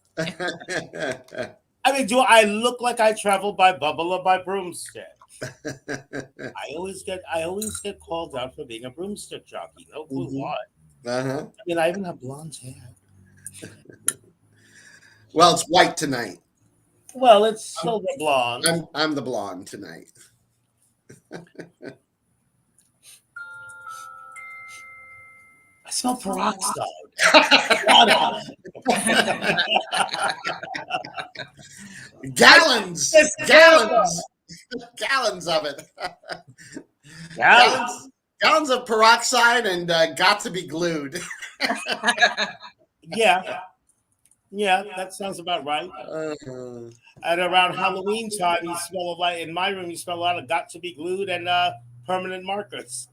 I mean, do I look like I travel by bubble or by broomstick? I always get called out for being a broomstick jockey. No clue Hmm. why. Uh-huh. I mean, I even have blonde hair. Well, it's white tonight. Well, it's I'm, silver blonde. I'm the blonde tonight. I smell peroxide. Shut up. Gallons, It's terrible. gallons, gallons of it. Gallon. Gallons, gallons of peroxide and got to be glued. Yeah, yeah, that sounds about right. Uh, At around Halloween time, you smell a lot. In my room, you smell a lot of got to be glued and permanent markers.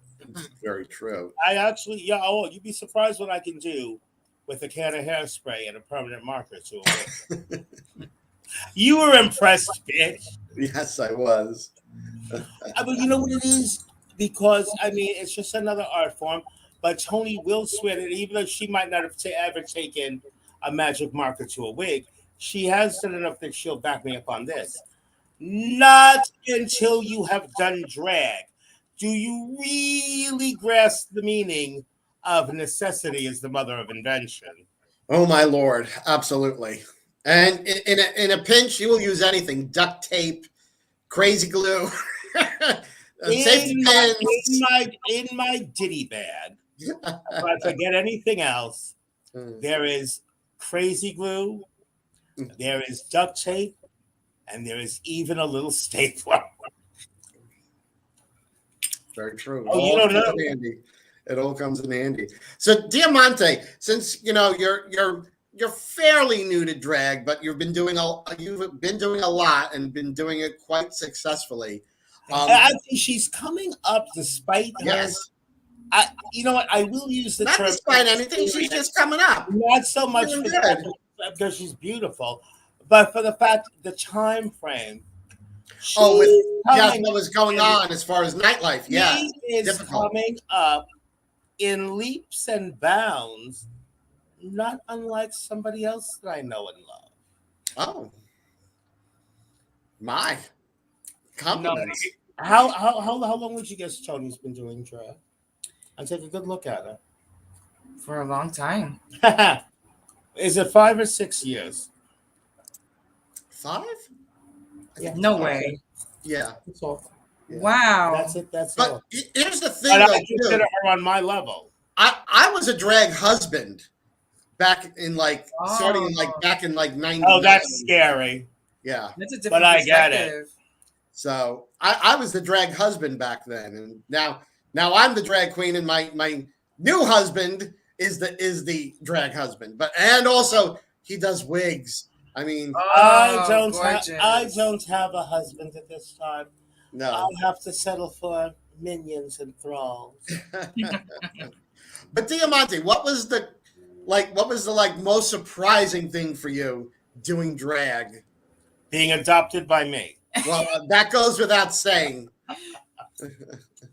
very true. I actually, yeah. Oh, you'd be surprised what I can do with a can of hairspray and a permanent marker to a wig. You were impressed, bitch. Yes, I was. I mean, you know what it is? Because I mean, it's just another art form. But Toni will swear that even though she might not have ever taken a magic marker to a wig, she has done enough that she'll back me up on this. Not until you have done drag do you really grasp the meaning of necessity is the mother of invention. Oh my lord, absolutely. And in a pinch, you will use anything: duct tape, crazy glue, safety In my in pins. my in my ditty bag, if I forget anything else, there is crazy glue, there is duct tape, and there is even a little stapler. Very true. It Oh, you all don't comes know? in handy. It all comes in handy. So, Diamante, since you're fairly new to drag, but you've been doing a lot and been doing it quite successfully. Um, Actually, she's coming up despite her. yes, You know what? I will use the not term despite anything, she's just experience, coming up. not so much Doing for the good. fact because she's beautiful, but for the fact the time frame. Oh, with She's yes, coming what was going in. on as far as nightlife? Yes, She is difficult. coming up in leaps and bounds, not unlike somebody else that I know and love. Oh my No, compliments. how long would you guess Tony's been doing drag? And take a good look at For a long time. her. Is it 5 or 6 years? 5? I Yeah, think No five. way. Yeah, that's all. yeah. That's Wow. it. That's But all. here's the But thing, I though, consider too. her on my level. I was a drag husband back in like starting in like Oh, back in like Oh, that's '99. scary. Yeah. that's a But different I get it. perspective. So I was the drag husband back then, and now I'm the drag queen, and my new husband is the drag husband. But and also he does wigs. I mean, Oh, I gorgeous. don't have a husband at this time. I no. have to settle for minions and thralls. But Diamante, what was the like most surprising thing for you doing drag? Being adopted by me. Well, that goes without saying.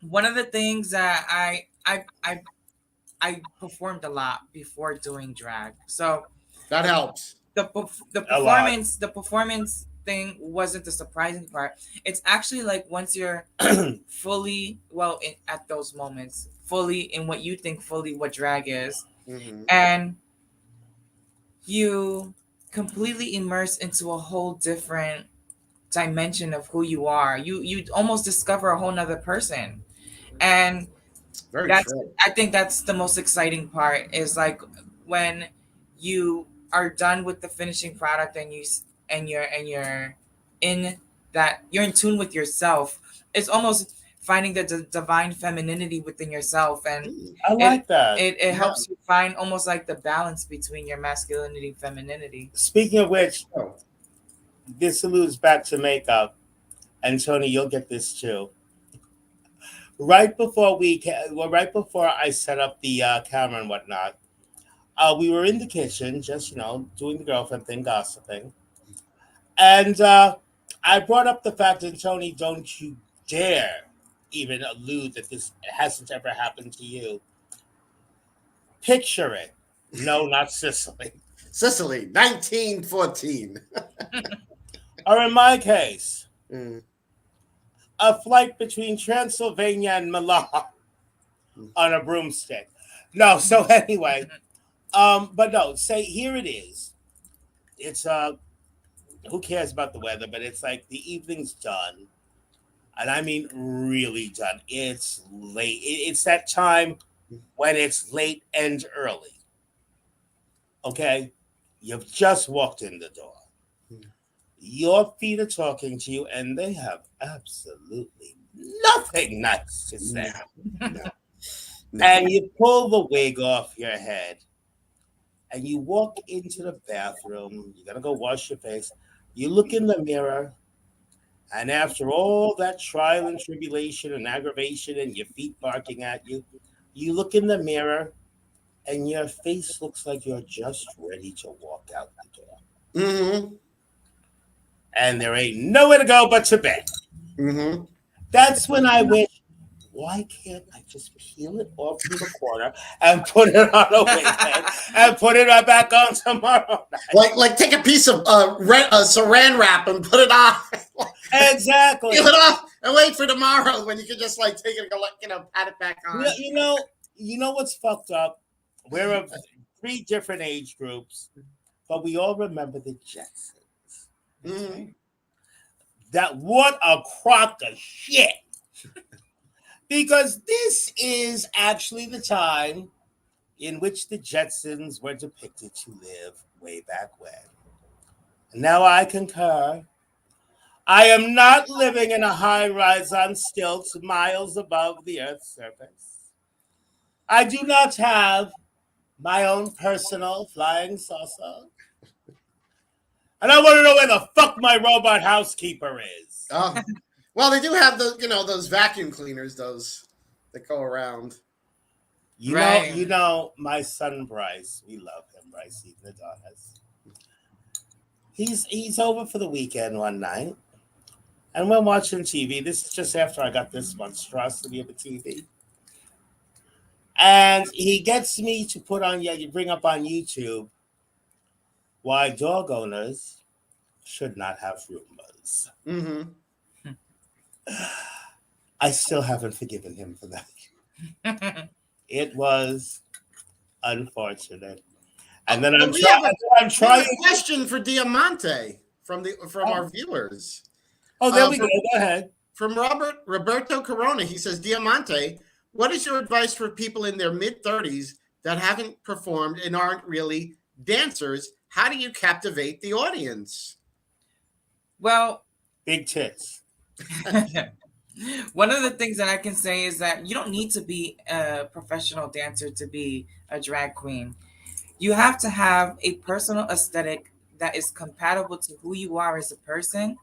One of the things that I performed a lot before doing drag. So That helps. the A lot. performance thing wasn't the surprising part. It's actually like once you're fully at those moments, fully in what you think fully what drag is, Hmm. and you completely immerse into a whole different dimension of who you are. You almost discover a whole nother person, and Very that's true. I think that's the most exciting part is like when you are done with the finishing product and you're in that you're in tune with yourself. It's almost finding the divine femininity within yourself, and Mm, I it like that. it yeah. helps you find almost like the balance between your masculinity and femininity. Speaking of which, Oh, this alludes back to makeup, and Tony, you'll get this too. Right before I set up the camera and whatnot, we were in the kitchen, just doing the girlfriend thing, gossiping, and I brought up the fact that Tony, don't you dare even allude that this hasn't ever happened to you. Picture it. No, not Sicily. Sicily, 1914. Or in my case, Mm, a flight between Transylvania and Milan on a broomstick. No, so anyway, but no, say here it is. It's who cares about the weather, but it's like the evening's done. And I mean really done. It's late. It's that time when it's late and early. Okay? You've just walked in the door. mm, Your feet are talking to you, and they have absolutely nothing nice to say. no, no, no. And you pull the wig off your head, and you walk into the bathroom. You're going to go wash your face. You look in the mirror, and after all that trial and tribulation and aggravation and your feet barking at you, you look in the mirror, and your face looks like you're just ready to walk out the door. Hmm. And there ain't nowhere to go but to bed. Hmm. That's when I wish, why can't I just peel it off from the corner and put it on a wig head and put it right back on tomorrow night? Like take a piece of saran wrap and put it on, Exactly. peel it off, and wait for tomorrow when you can just like take it and go like pat it back You on. know, you know, you know what's fucked up? We're of three different age groups, but we all remember the Jetsons. Hmm. Okay? That what a crock of shit. Because this is actually the time in which the Jetsons were depicted to live way back when. And now I concur. I am not living in a high rise on stilts miles above the Earth's surface. I do not have my own personal flying saucer. And I want to know where the fuck my robot housekeeper is. Oh, well, they do have those vacuum cleaners, those that go around. Right. My son Bryce. We love him, Bryce Ethan Adonis. He's over for the weekend one night, and we're watching TV. This is just after I got this monstrosity of a TV, and he gets me to you bring up on YouTube why dog owners should not have Roombas. Hmm. I still haven't forgiven him for that. It was unfortunate. And then But I'm trying. I'm we have trying. a question for Diamante from Oh, our viewers. oh, there we go. From Go ahead. Roberto Corona, he says, Diamante, what is your advice for people in their mid-30s that haven't performed and aren't really dancers? How do you captivate the audience? Well, Big tits. one of the things that I can say is that you don't need to be a professional dancer to be a drag queen. You have to have a personal aesthetic that is compatible to who you are as a person,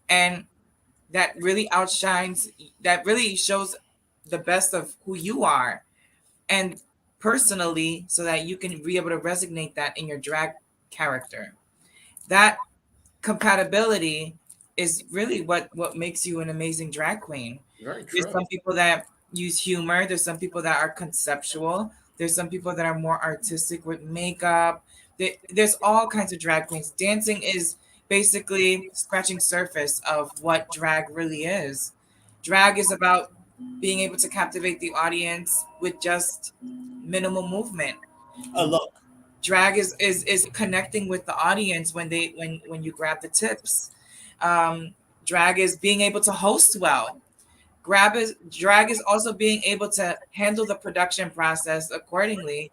and that really outshines, that really shows the best of who you are. And personally, so that you can be able to resonate that in your drag character. That compatibility is really what makes you an amazing drag queen. Very There's true. some people that use humor, there's some people that are conceptual, there's some people that are more artistic with makeup. There's all kinds of drag queens. Dancing is basically scratching surface of what drag really is. Drag is about being able to captivate the audience with just minimal movement. Oh, look. Drag is connecting with the audience when they when you grab the tips. um Drag is being able to host well. Drag is also being able to handle the production process accordingly,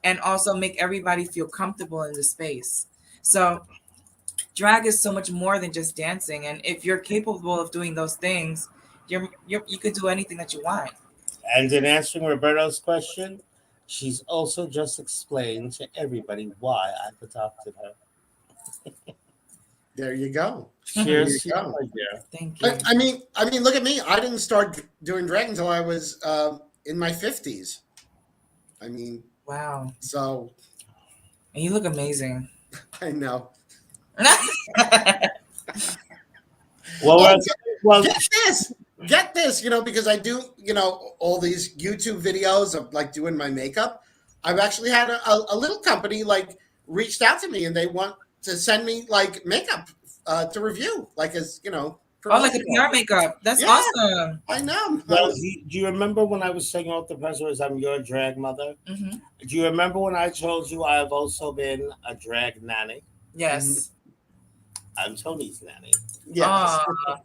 and also make everybody feel comfortable in the space. So drag is so much more than just dancing, and if you're capable of doing those things, you could do anything that you want. And in answering Roberto's question, she's also just explained to everybody why I've adopted her. There you go. There you Cheers to you, go. my dear. Thank I, you. I mean, I mean, look at me. I didn't start doing drag until I was in my 50s. I mean, Wow. so And you look amazing. I know. Well, Oh, well, get this. Get this, because I do, all these YouTube videos of like doing my makeup. I've actually had a little company like reached out to me and they want to send me like makeup to review, like as, Oh, like a PR promotional. makeup. That's Yeah, awesome. I know. I well. was, Do you remember when I was saying off the press was I'm your drag mother? Hmm. Do you remember when I told you I've also been a drag nanny? mhm, Yes. I'm Tony's nanny. yes. Oh,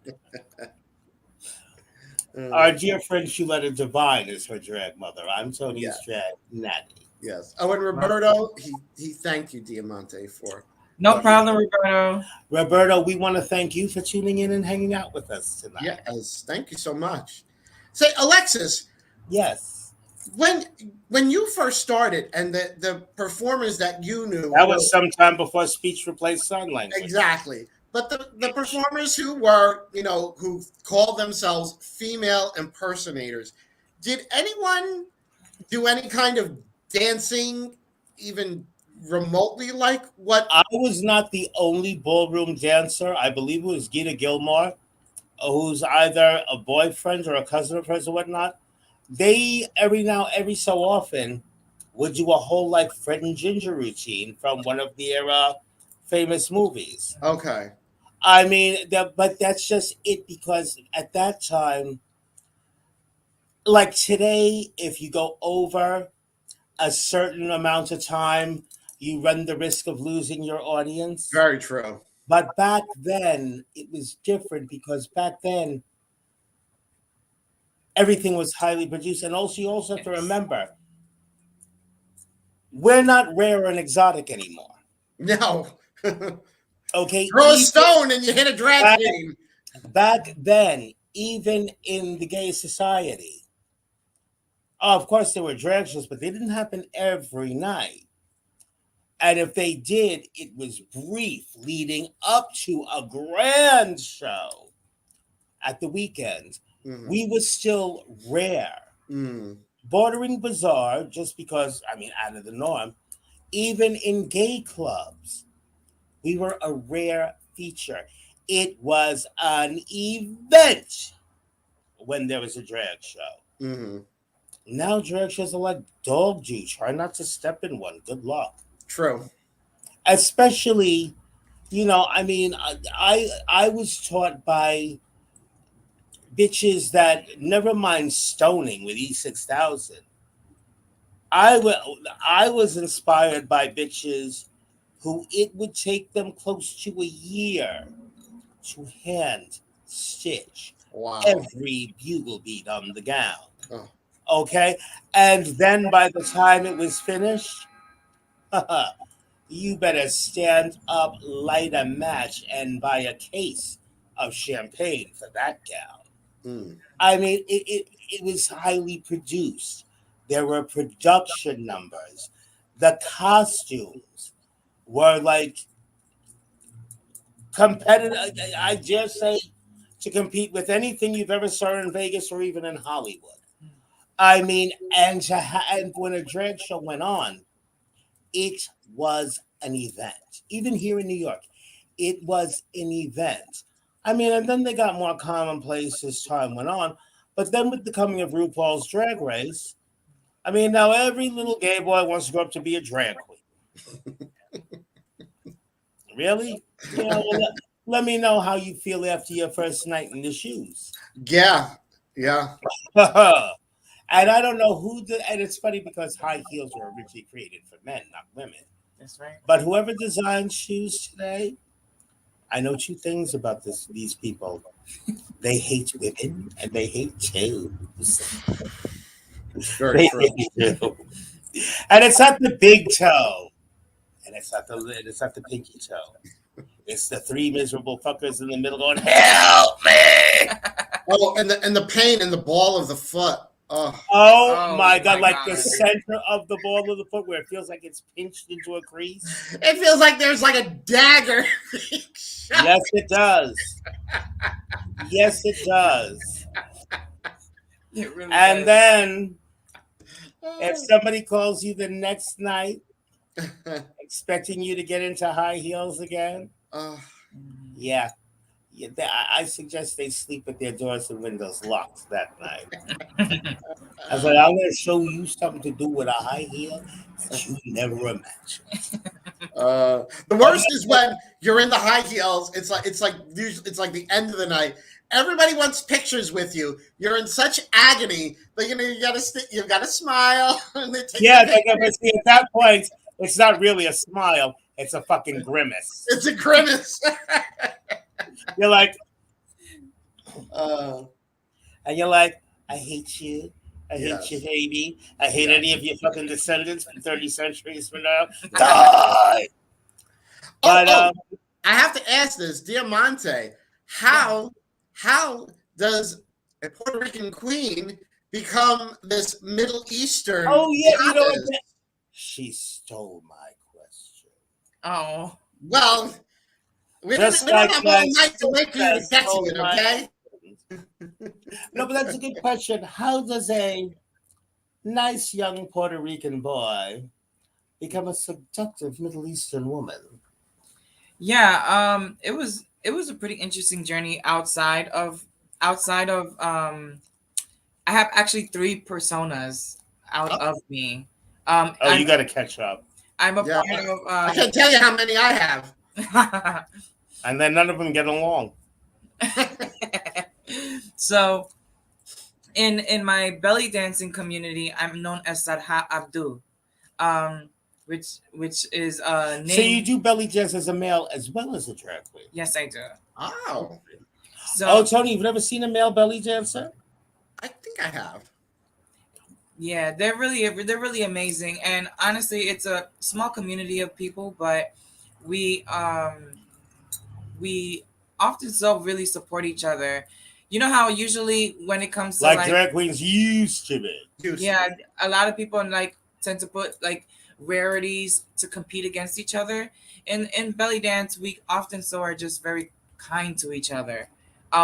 Our Uh, dear friend Shuletta Divine is her drag mother. I'm yeah, Tony's drag nanny. yes. Oh, and wow. Roberto, he thanked you, Diamante, for No what you problem, did. Roberto. Roberto, we want to thank you for tuning in and hanging out with us tonight. Yes, thank you so much. Say, Alexis, Yes, when when you first started and the performers that you knew that were was sometime before speech replaced sign language. exactly, but the performers who were, who called themselves female impersonators, did anyone do any kind of dancing even remotely like what? I was not the only ballroom dancer. I believe it was Gita Gilmore, who's either a boyfriend or a cousin of hers or whatnot. They every so often would do a whole like Fred and Ginger routine from one of their famous movies. Okay, I mean, but that's just it because at that time, like today, if you go over a certain amount of time, you run the risk of losing your audience. very true. But back then, it was different because back then, everything was highly produced. And also, you also have to Yes. remember, we're not rare and exotic anymore. No, Okay, throw a stone and you hit a drag back, queen. back then, even in the gay society, of course, there were drag shows, but they didn't happen every night. And if they did, it was brief leading up to a grand show at the weekend. Mhm. We were still rare, Mm. bordering bizarre, just because, I mean, out of the norm. Even in gay clubs, we were a rare feature. It was an event when there was a drag show. Mhm. Now drag shows are like dog do. Try not to step in one. Good luck. True. Especially, I mean, I was taught by bitches that never mind stoning with E6000. I was inspired by bitches who it would take them close to a year to hand stitch Wow. every bugle beat on the gown. Oh, Okay? And then by the time it was finished, you better stand up, light a match, and buy a case of champagne for that gown. mm. I mean, it was highly produced. There were production numbers. The costumes were like competitive. I dare say to compete with anything you've ever saw in Vegas or even in Hollywood. I mean, and when a drag show went on, it was an event. Even here in New York, it was an event. I mean, and then they got more commonplace as time went on. But then with the coming of RuPaul's Drag Race, I mean, now every little gay boy wants to grow up to be a drag queen. Really? You know, well, let me know how you feel after your first night in the shoes. Yeah. Yeah. And I don't know who did, and it's funny because high heels were originally created for men, not women. That's right. But whoever designs shoes today, I know two things about these people. They hate women and they hate shoes. Very They true. hate you. And it's not the big toe. And it's not the pinky toe. It's the three miserable fuckers in the middle going, help me. Oh, and the pain in the ball of the foot. Oh, Oh Oh my god, my like the god. center of the ball of the foot where it feels like it's pinched into a crease. it feels like there's like a dagger being shot. Yes, it does. Yes, it does. It really And does. then if somebody calls you the next night expecting you to get into high heels again, Oh, Mhm. yeah. Yeah, I suggest they sleep with their doors and windows locked that night. I was like, I'm going to show you something to do with a high heel that you never imagined. the worst is when you're in the high heels. It's like the end of the night. Everybody wants pictures with you. You're in such agony that you gotta smile and they take the Yeah, picture. but see, at that point, it's not really a smile, it's a fucking grimace. It's a grimace. You're like, uh, and you're like, I hate you. I hate you, yes, baby. I hate yes. any of your fucking descendants from 30 centuries from now. Die! Oh, But oh, I have to ask this, Diamante. Yeah. How does a Puerto Rican queen become this Middle Eastern oh yeah, you know what? goddess? She stole my question. Oh. Well, Just we don't like have my all night to wait for you to sister get to stole it, my okay? husband. No, but that's a good question. How does a nice young Puerto Rican boy become a seductive Middle Eastern woman? Yeah, it was a pretty interesting journey outside of I have actually three personas out Oh, of me. Oh, I'm you got to catch up. I'm a yeah. part of I can't tell you how many I have. And then none of them get along. so in my belly dancing community, I'm known as Sarha Abdul, um, which is a So you name. do belly dance as a male as well as a drag queen. Yes, I do. Oh, Oh, So Tony, you've never seen a male belly dancer? I think I have. yeah, they're really amazing, and honestly, it's a small community of people, but we often so really support each other. You know how usually when it comes to Like like, drag queens used to be. Used to yeah, be. a lot of people like tend to put like rarities to compete against each other. In belly dance, we often so are just very kind to each other,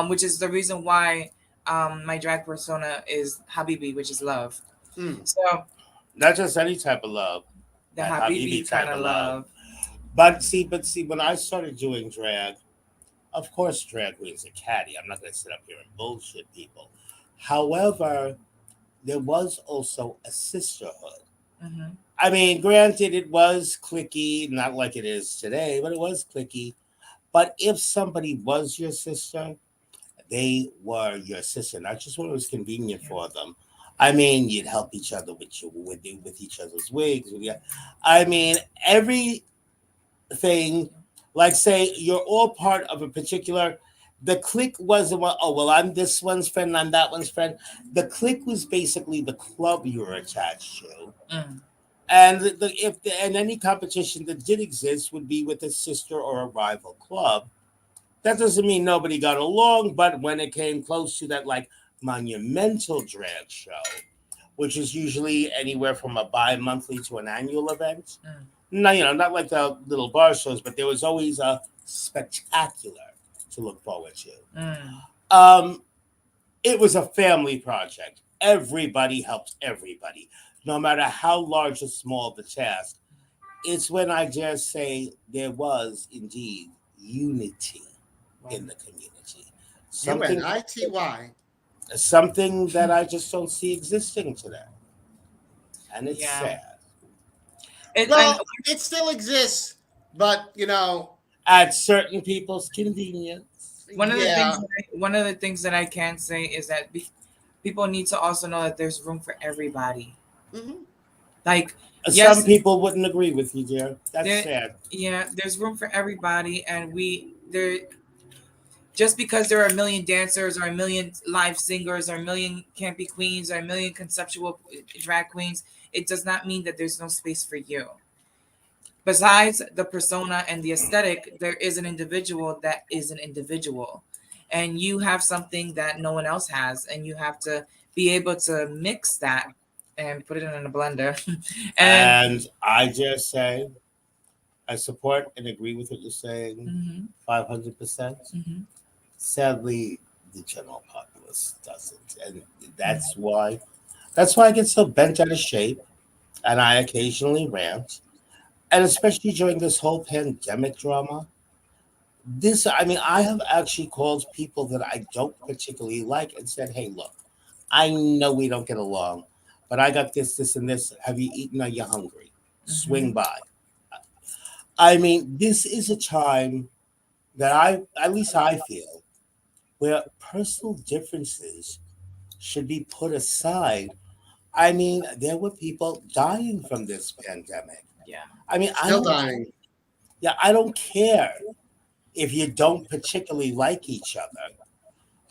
which is the reason why my drag persona is Habibi, which is love. Mm. So Not just any type of love, the that Habibi Habibi kind type of of love. love. But see, when I started doing drag, of course, drag queens are catty. I'm not going to sit up here and bullshit people. However, there was also a sisterhood. Hmm. I mean, granted, it was clicky, not like it is today, but it was clicky. But if somebody was your sister, they were your sister, not just when it was convenient Yeah. for them. I mean, you'd help each other with each other's wigs. I mean, everything. Like, say you're all part of a particular. The clique wasn't well. Oh well, I'm this one's friend. I'm that one's friend. The clique was basically the club you were attached to, Mm. and and any competition that did exist would be with a sister or a rival club. That doesn't mean nobody got along, but when it came close to that, like, monumental drag show, which is usually anywhere from a bi-monthly to an annual event. Mm. No, not like the little bar shows, but there was always a spectacular to look forward Mm. to. It was a family project. Everybody helped everybody, no matter how large or small the task. It's when I dare say there was indeed unity Wow. in the community. Something UNITY. something that I just don't see existing today. And it's Yeah. sad. And Well, it still exists, but At certain people's convenience. yeah. one of the things that I can say is that people need to also know that there's room for everybody. Hmm. Like, Some yes, people wouldn't agree with you, dear. That's there, sad. yeah, there's room for everybody, and there just because there are a million dancers or a million live singers or a million campy queens or a million conceptual drag queens, it does not mean that there's no space for you. Besides the persona and the aesthetic, there is an individual that is an individual, and you have something that no one else has, and you have to be able to mix that and put it in a blender. And And I just say, I support and agree with what you're saying mhm, 500%. mhm, Sadly, the general populace doesn't. And mhm, that's why I get so bent out of shape and I occasionally rant. And especially during this whole pandemic drama, I mean, I have actually called people that I don't particularly like and said, hey, look, I know we don't get along, but I got this, this, and this. Have you eaten? Are you hungry? Swing mhm. by. I mean, this is a time that at least I feel, where personal differences should be put aside. I mean, there were people dying from this pandemic. Yeah. I mean, Still dying. I don't care if you don't particularly like each other.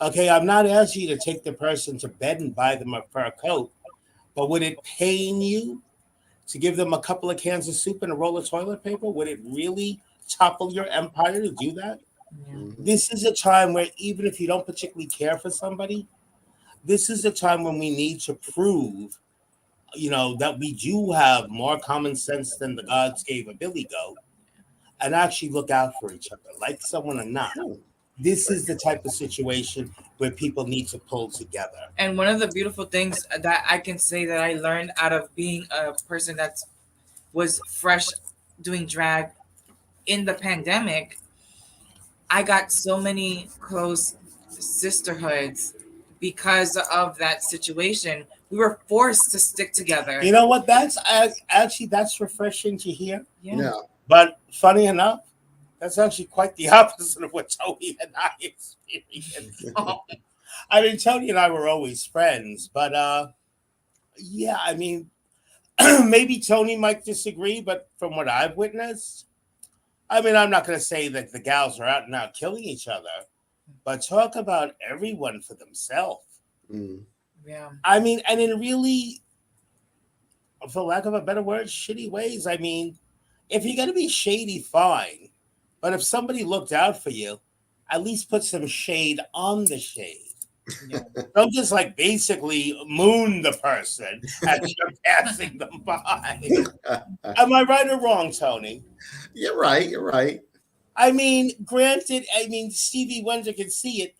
Okay, I'm not asking you to take the person to bed and buy them a fur coat, but would it pain you to give them a couple of cans of soup and a roll of toilet paper? Would it really topple your empire to do that? Yeah. Hmm. This is a time where even if you don't particularly care for somebody, this is a time when we need to prove, that we do have more common sense than the gods gave a billy goat and actually look out for each other, like someone or not. True. This Very is the type of situation where people need to pull together. And one of the beautiful things that I can say that I learned out of being a person that was fresh doing drag in the pandemic, I got so many close sisterhoods because of that situation. We were forced to stick together. You know what? Actually that's refreshing to hear. Yeah. Yeah. But funny enough, that's actually quite the opposite of what Tony and I experienced. I mean, Tony and I were always friends, but yeah, I mean, maybe Tony might disagree, but from what I've witnessed, I mean, I'm not going to say that the gals are out and out killing each other, but talk about everyone for themselves. Mm. Yeah. I mean, and in really, for lack of a better word, shitty ways. I mean, if you're going to be shady, fine. But if somebody looked out for you, at least put some shade on the shade. Yeah. Don't just like basically moon the person as you're passing them by. Am I right or wrong, Tony? You're right. You're right. I mean, granted, I mean, Stevie Wonder can see it,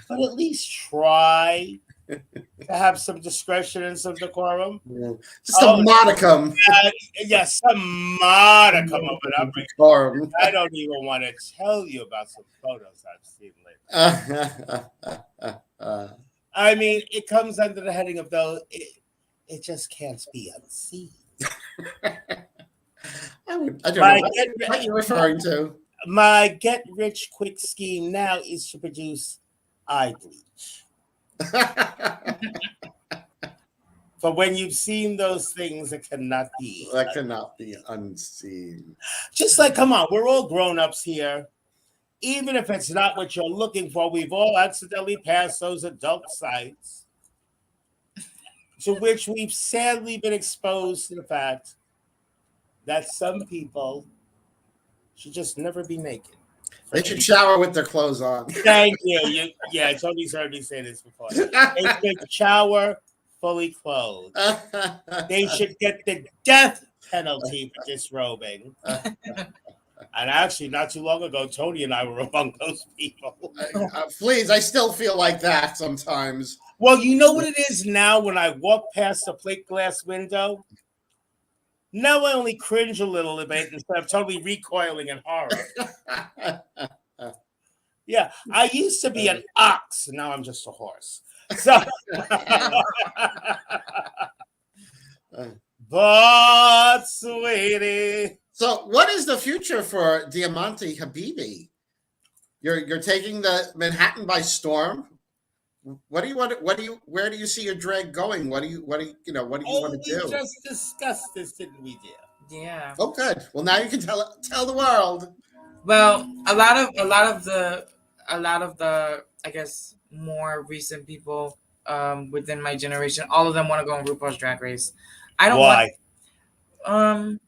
but at least try to have some discretion and some decorum. Yeah. Just a Oh, modicum. yeah, some modicum of an upbringing. Decorum. I don't even want to tell you about some photos I've seen lately. I mean, it comes under the heading of it just can't be unseen. I don't My know what you're referring to. my get rich quick scheme now is to produce eye bleach. For when you've seen those things, it cannot be. That cannot be unseen. Just like, come on, we're all grown ups here. Even if it's not what you're looking for, we've all accidentally passed those adult sites to which we've sadly been exposed to the fact that some people should just never be naked. They should shower with their clothes on. Thank you. Yeah, Tony's heard me say this before. They should shower fully clothed. They should get the death penalty for disrobing. And actually, not too long ago, Tony and I were among those people. Please, I still feel like that sometimes. Well, you know what it is now when I walk past the plate glass window? Now I only cringe a little bit instead of totally recoiling in horror. Yeah, I used to be an ox, and now I'm just a horse. So, but sweetie. So, what is the future for Diamante Habibi? You're taking the Manhattan by storm. What do you want? Where do you see your drag going? What do you want to do? We just discussed this, didn't we, dear? Yeah. Oh, good. Well, now you can tell the world. Well, a lot of the I guess more recent people within my generation, all of them want to go on RuPaul's Drag Race. I don't Why? Want,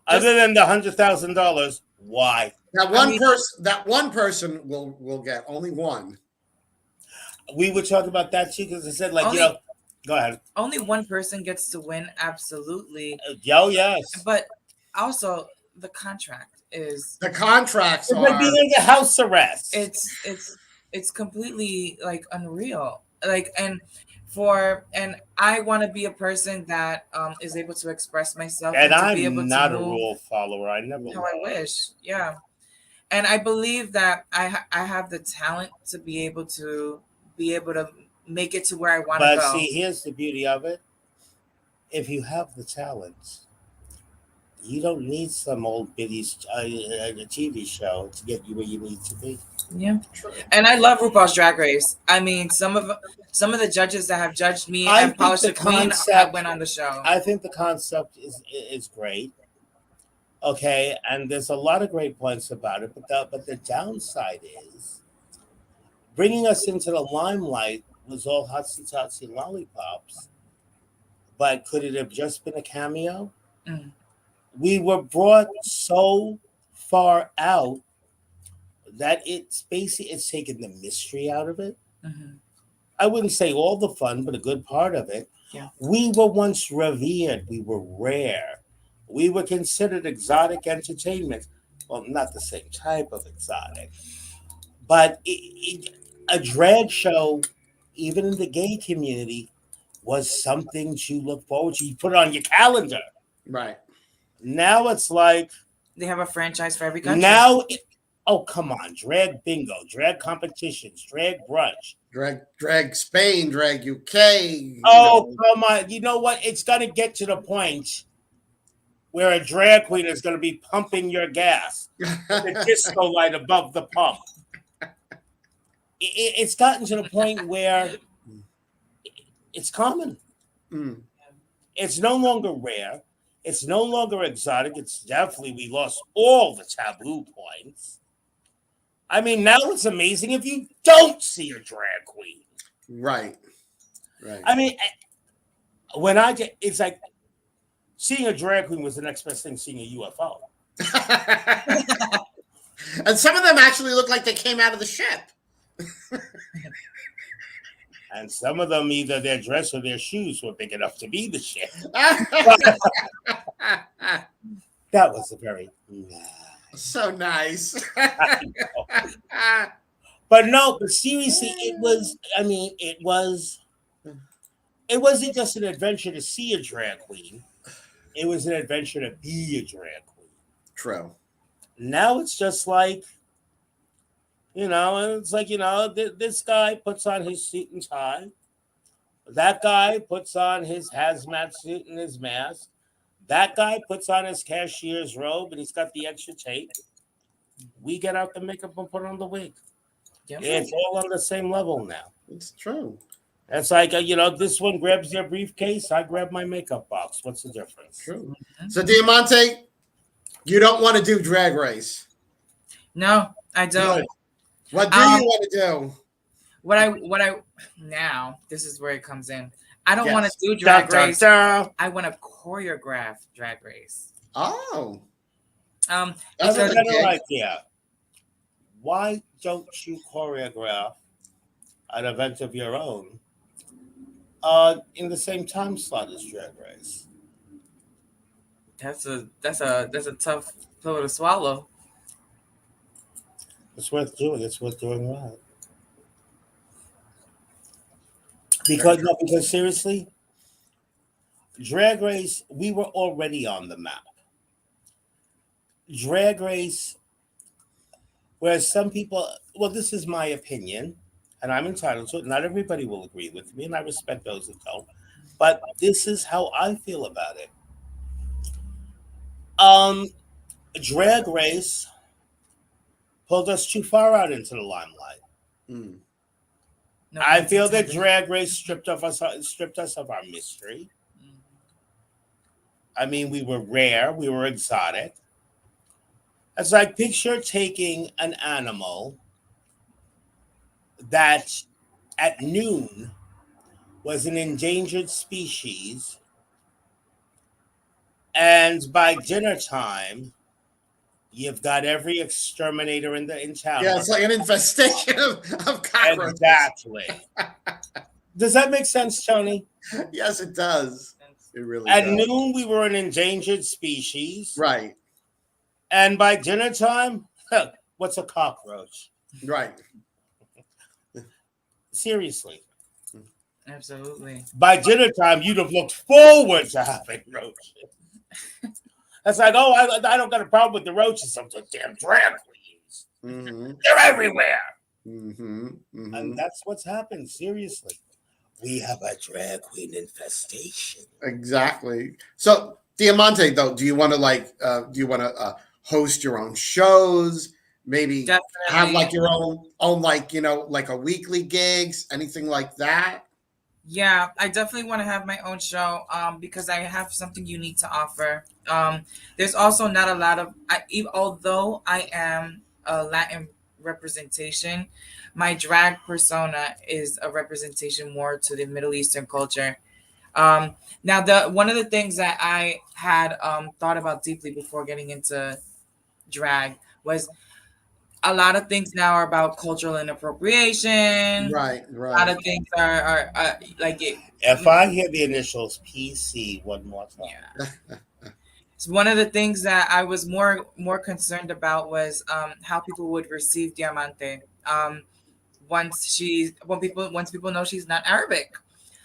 other than the $100,000, why? That one person will get only one. We were talking about that too because I said, like, go ahead. Only one person gets to win, absolutely. Yes. But also, the contract is the contracts it's like being under house arrest. It's completely like unreal. Like and I want to be a person that is able to express myself and to I'm be able not to a rule follower. I never. How I wish, yeah. And I believe that I have the talent to be able to make it to where I want to go. But see, here's the beauty of it. If you have the talent, you don't need some old biddy TV show to get you where you need to be. Yeah, and I love RuPaul's Drag Race. I mean, some of the judges that have judged me and polished the queen went on the show. I think the concept is great. Okay, and there's a lot of great points about it, but the downside is bringing us into the limelight was all hotsy totsy lollipops. But could it have just been a cameo? Mm. We were brought so far out that it's taken the mystery out of it. Mm-hmm. I wouldn't say all the fun, but a good part of it. Yeah. We were once revered. We were rare. We were considered exotic entertainment. Well, not the same type of exotic, but a drag show, even in the gay community, was something to look forward to. You put it on your calendar. Right. Now it's like they have a franchise for every country. Now, come on, drag bingo, drag competitions, drag brunch, drag Spain, drag UK. Come on! You know what? It's gonna get to the point where a drag queen is gonna be pumping your gas, the disco light above the pump. It's gotten to the point where it's common. Mm. It's no longer rare. It's no longer exotic. It's definitely, we lost all the taboo points. I mean, now it's amazing if you don't see a drag queen. Right. I mean, it's like seeing a drag queen was the next best thing seeing a UFO. And some of them actually look like they came out of the ship. And some of them, either their dress or their shoes were big enough to be the ship. That was a very so nice. But seriously, it wasn't just an adventure to see a drag queen. It was an adventure to be a drag queen. True. Now it's just like, this guy puts on his suit and tie. That guy puts on his hazmat suit and his mask. That guy puts on his cashier's robe and he's got the extra tape. We get out the makeup and put on the wig. Yep. It's all on the same level now. It's true. It's like, this one grabs their briefcase, I grab my makeup box. What's the difference? True. Mhm. So Diamante, you don't want to do Drag Race. No, I Good. don't. What do you Um, want to do? what I now this is where it comes in. I don't want to Yes. do Dun, drag dun, race. dun. I want to choreograph drag race. Oh, I that's have a a Because good better gig. idea. Why don't you choreograph an event of your own in the same time slot as Drag Race? that's a tough pill to swallow. It's worth doing. It's worth doing right. Very Because true. no, because seriously, Drag Race, we were already on the map. Drag Race, whereas some people, well, this is my opinion, and I'm entitled to it. Not everybody will agree with me, and I respect those that don't. But this is how I feel about it. Um, Drag Race pulled us too far out into the limelight. Mm. No I pun feel that intended. Drag Race stripped us of our mystery. Mhm. I mean, we were rare, we were exotic. It's like picture taking an animal that at noon was an endangered species, and by dinner time, you've got every exterminator in town Yeah, it's working. like an infestation of cockroaches. Exactly. Does that make sense, Tony? Yes, it does. It really At does. noon, we were an endangered species, Right, and by dinner time, what's a cockroach? right. Seriously. Absolutely. By dinner time, you'd have looked forward to having roaches. That's like, oh, I don't got a problem with the roaches. Some damn drag queens. Mm-hmm. They're everywhere. Mm-hmm. Mm-hmm. And that's what's happened. Seriously. We have a drag queen infestation. Exactly. So, Diamante, though, do you want to host your own shows? Maybe have Definitely. like your own like like a weekly gigs, anything like that? Yeah, I definitely want to have my own show because I have something unique to offer. There's also not a lot of although I am a Latin representation, my drag persona is a representation more to the Middle Eastern culture. Now the one of the things that I had thought about deeply before getting into drag was a lot of things now are about cultural inappropriation. Right, A lot right. of things are like it. If I hear the initials PC one more time. Yeah. So one of the things that I was more concerned about was how people would receive Diamante once people know she's not Arabic.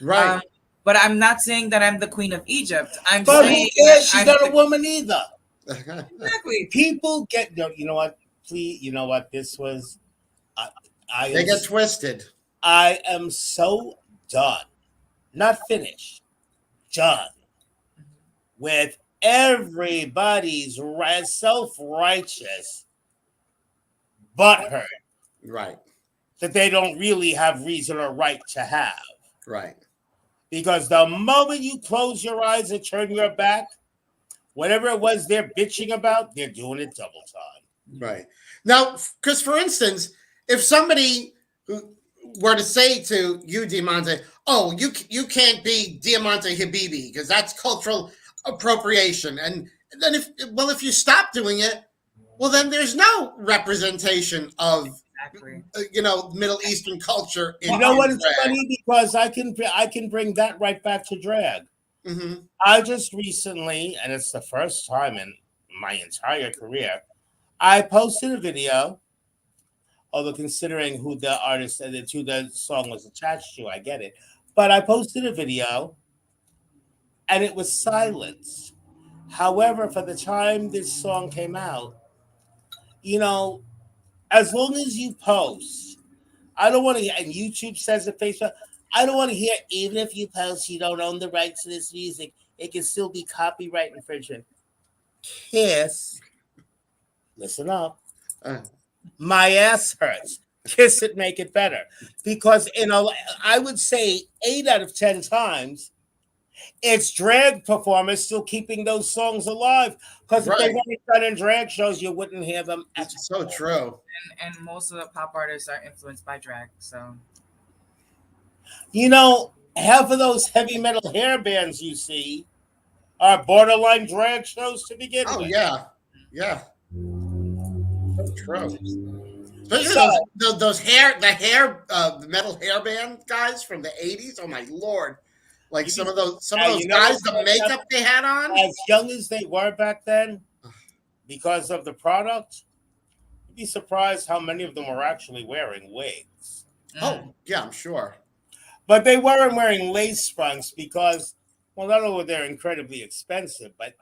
Right. Um, but I'm not saying that I'm the queen of Egypt. I'm But who saying that cares? She's I'm not a the, woman either. exactly. People get, no, you know what? Please, you know what? I, I They am, get twisted. I am so done, not finished, done with everybody's self righteous butthurt Right, that they don't really have reason or right to have. right, Because the moment you close your eyes and turn your back, whatever it was they're bitching about, they're doing it double time. right. Now, because for instance, if somebody who were to say to you, Diamante, "Oh, you can't be Diamante Habibi because that's cultural appropriation," and then if you stop doing it, well, then there's no representation of Exactly. Middle Eastern culture You in know what? It's drag. funny because I can bring that right back to drag. Hmm. I just recently, and it's the first time in my entire career, I posted a video. Although considering who the artist and who the song was attached to, I get it. But I posted a video, and it was silence. However, for the time this song came out, you know, as long as you post, I don't want to hear, and YouTube says it, Facebook, I don't want to hear, even if you post, you don't own the rights to this music, it can still be copyright infringement. Kiss, listen up. Uh, My ass hurts. Kiss it, make it better. Because I would say 8 out of 10 times, it's drag performers still keeping those songs alive. Because if they Right. weren't done in drag shows, you wouldn't hear them at It's so all. true. And most of the pop artists are influenced by drag. So Half of those heavy metal hair bands you see are borderline drag shows to begin Oh with. yeah, yeah, so true. Especially So, those the metal hair band guys from the '80s. Oh my lord! Like you'd be, some now, of those guys, the makeup they had on. as young as they were back then, because of the product, you'd be surprised how many of them were actually wearing wigs. mm, Oh yeah, I'm sure. But they weren't wearing lace fronts because, well, not only were they incredibly expensive, but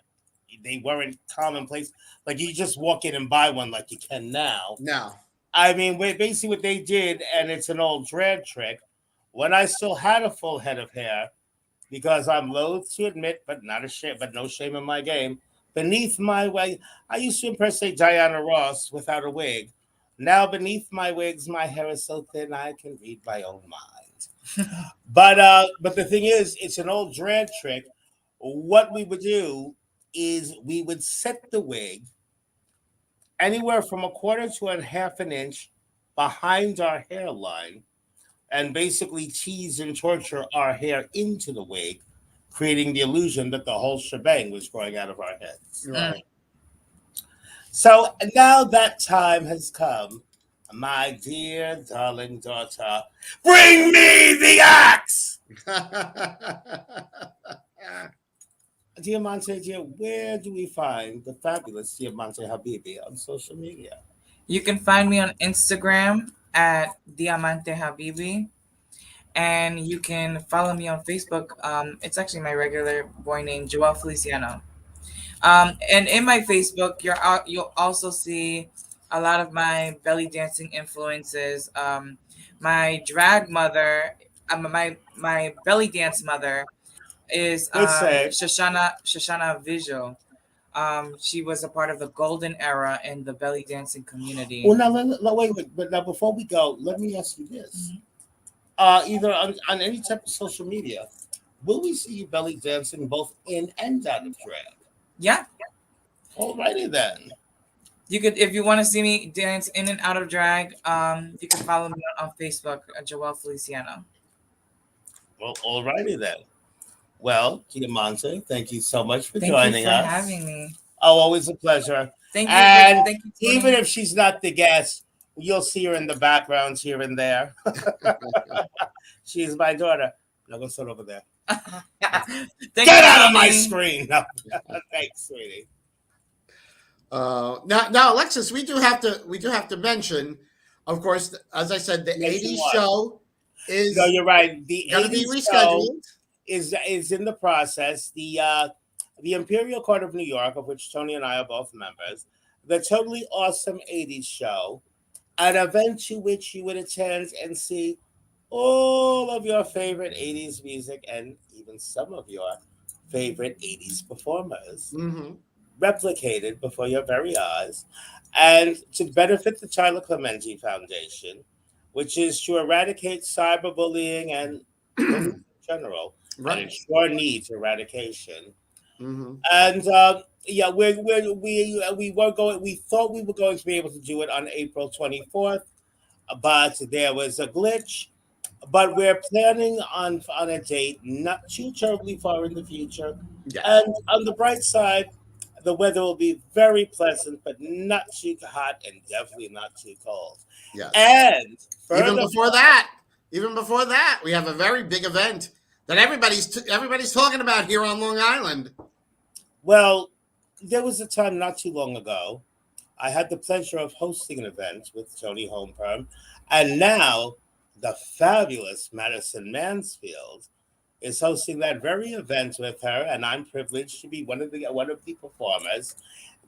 they weren't commonplace. Like you just walk in and buy one like you can now. No. I mean, basically what they did, and it's an old drag trick. When I still had a full head of hair, because I'm loath to admit, but not ashamed, but no shame in my game. Beneath my wig, I used to impersonate Diana Ross without a wig. Now, beneath my wigs, my hair is so thin I can read my own mind. But the thing is, it's an old drag trick. What we would do is we would set the wig anywhere from a quarter to a half an inch behind our hairline and basically tease and torture our hair into the wig, creating the illusion that the whole shebang was growing out of our heads. mm. Right. So now that time has come, my dear darling daughter, bring me the axe! Diamante, dear, where do we find the fabulous Diamante Habibi on social media? You can find me on Instagram at Diamante Habibi, and you can follow me on Facebook. It's actually my regular boy name, Joel Feliciano. And in my Facebook, you'll also see a lot of my belly dancing influences. My drag mother, my belly dance mother is Good say. Shoshana Visual. She was a part of the golden era in the belly dancing community. Well, now, wait. But now, before we go, let me ask you this. Mhm. Either on any type of social media, will we see you belly dancing both in and out of drag? Yeah, Alrighty then. you could if you want to see me dance in and out of drag. You can follow me on Facebook, Joel Feliciano. Well, alrighty then. Well, Diamante, thank you so much for Thank you joining for us. having me. Oh, always a pleasure. Thank you, And thank you, even Tony. if she's not the guest, you'll see her in the backgrounds here and there. She's my daughter. Now go sit over there. Thank Get you, out of my Tony. screen. No. Thanks, sweetie. Now, Alexis, we do have to mention, of course, as I said, the Mention '80s what? show No, is you're right. The going to be 80s show rescheduled. is in the process. The Imperial Court of New York, of which Tony and I are both members, the totally awesome '80s show, an event to which you would attend and see all of your favorite '80s music and even some of your favorite '80s performers Hmm. replicated before your very eyes, and to benefit the Tyler Clementi Foundation, which is to eradicate cyberbullying and bullying in general, and Right. ensure needs eradication. Hmm. And yeah, we were going. We thought we were going to be able to do it on April 24th, but there was a glitch. But we're planning on a date not too terribly far in the future. Yes. And on the bright side, the weather will be very pleasant, but not too hot and definitely not too cold. Yes. And Even further, before that, even before that, we have a very big event that everybody's talking about here on Long Island. well, there was a time not too long ago I had the pleasure of hosting an event with Toni Homeperm, and now the fabulous Madison Mansfield is hosting that very event with her, and I'm privileged to be one of the performers.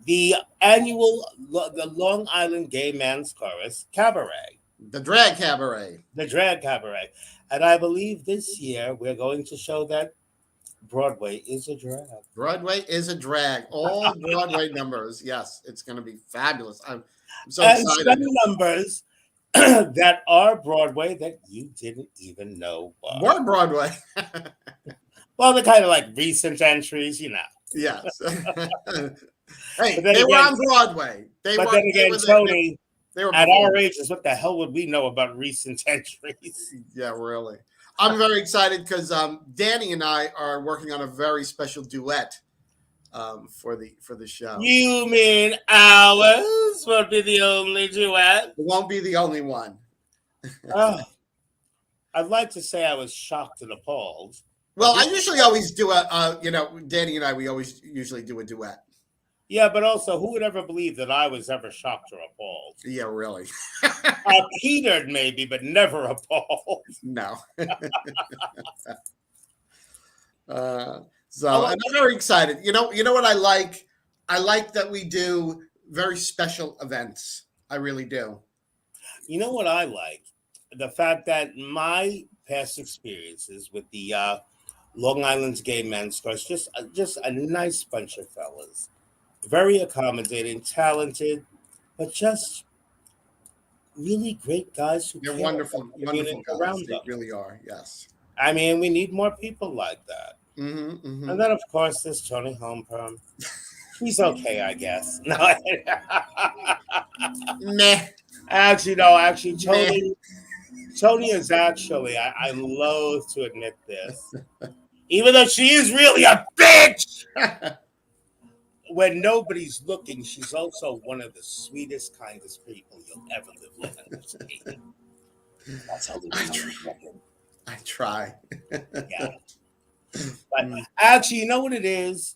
The annual the Long Island Gay Man's Chorus Cabaret, The drag cabaret. the drag cabaret, and I believe this year we're going to show that Broadway is a drag. Broadway is a drag. All Broadway numbers. Yes, it's going to be fabulous. I'm so And some excited. numbers that are Broadway that you didn't even know were. More Broadway. Well, they're kind of like recent entries, you know. Yes. But Hey, then they were again, on Broadway. but then They again, were there. Tony, They were at before. our ages, what the hell would we know about recent entries? Yeah, really. I'm very excited because Danny and I are working on a very special duet for the show. You mean ours won't be the only duet? It won't be the only one. Oh, I'd like to say I was shocked and appalled. But Well, I this, usually always do Danny and I, we always usually do a duet. yeah, but also, who would ever believe that I was ever shocked or appalled? Yeah, really. Petered maybe, but never appalled. No. So, Oh, and I'm very excited. You know what I like? I like that we do very special events. I really do. you know what I like? The fact that my past experiences with the Long Island's Gay Men's Chorus, just a nice bunch of fellas, very accommodating, talented, but just really great guys who They're care about wonderful, the community wonderful guys. around They them. really are. Yes. I mean, we need more people like that. Mm-hmm, And mm-hmm. then, of course, there's Toni Homeperm. She's okay, I guess. No, Meh, actually, no. Actually, meh. Toni is actually. I'm loath to admit this, even though she is really a bitch. When nobody's looking, she's also one of the sweetest, kindest people you'll ever live with and see. That's how I I'm try. looking. I try. Yeah. But actually, you know what it is?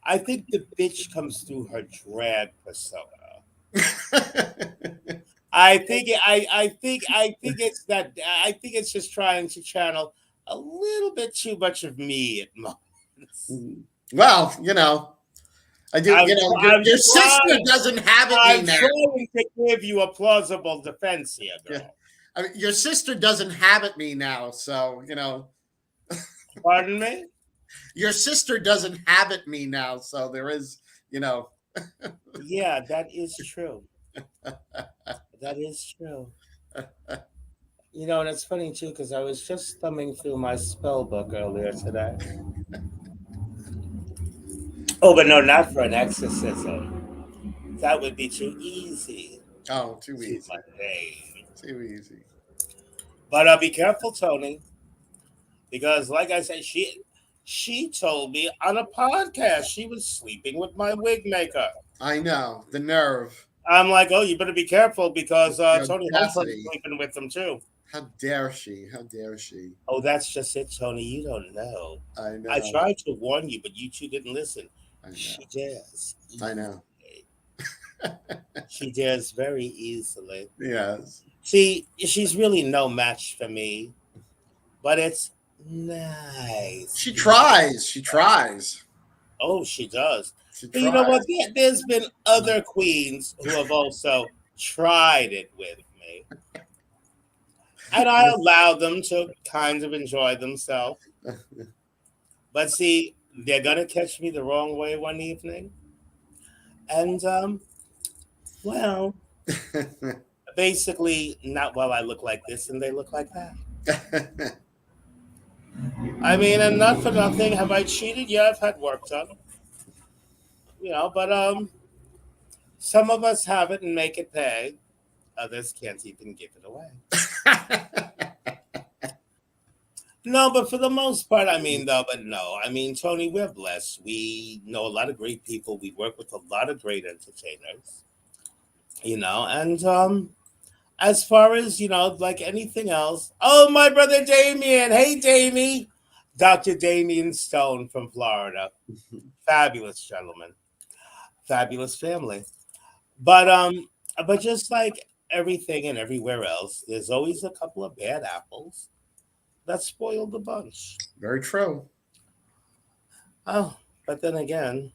I think the bitch comes through her drag persona. I think it's that. I think it's just trying to channel a little bit too much of me at moments. Well, I do. I'm Your sister trying. doesn't have it me I'm now. trying to give you a plausible defense here, Yeah. girl. I mean, your sister doesn't have it me now, so Pardon me? your sister doesn't have it me now, so there is, you know. Yeah, that is true. That is true. And it's funny too because I was just thumbing through my spell book earlier today. Oh, but no, not for an exorcism. That would be too easy, Oh, too too easy, mundane. too easy. But be careful, Tony, because like I said, she told me on a podcast she was sleeping with my wig maker. I know the nerve, I'm like, oh, you better be careful because the Tony Homeper's audacity. sleeping with them too. How dare she? How dare she? Oh, that's just it, Tony. You don't know. I I know. tried to warn you, but you two didn't listen. I know. She dares. I know. She dares very easily. Yes. See, she's really no match for me, but it's nice. She tries. She tries. Oh, she does. She But you know tries. what? There's been other queens who have also tried it with me. And I allow them to kind of enjoy themselves. But see, they're going to catch me the wrong way one evening. And, well, basically, not while I look like this and they look like that. I mean, and not for nothing have I cheated. Yeah, I've had work done. But some of us have it and make it pay. Others can't even give it away. No, but for the most part, I mean, though, but no. I mean, Tony, we're blessed. We know a lot of great people. We work with a lot of great entertainers, and as far as, like anything else, oh, my brother Damien. Hey, Damie. Dr. Damien Stone from Florida. Fabulous gentleman. Fabulous family. But just like everything and everywhere else, there's always a couple of bad apples that spoiled the bunch. Very true. Oh, but then again,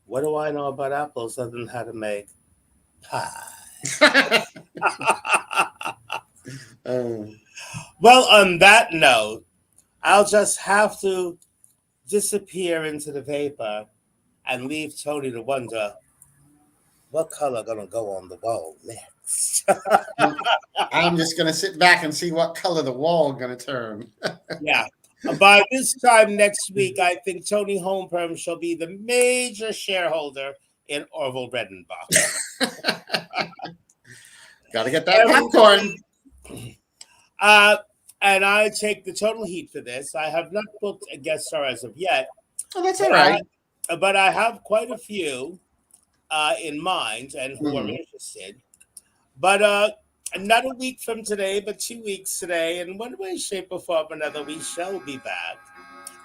what do I know about apples other than how to make pie? Well, on that note, I'll just have to disappear into the vapor and leave Tony to wonder what color gonna go on the wall next? I'm just gonna sit back and see what color the wall gonna turn. Yeah. By this time next week, I think Toni Homeperm shall be the major shareholder in Orville Redenbach. Gotta get that popcorn. Uh, and I take the total heat for this. I have not booked a guest star as of yet, Oh, that's all but right. but I have quite a few in mind and who are Mhm. interested. But not a week from today, but 2 weeks today, in one way, shape, or form, or another, we shall be back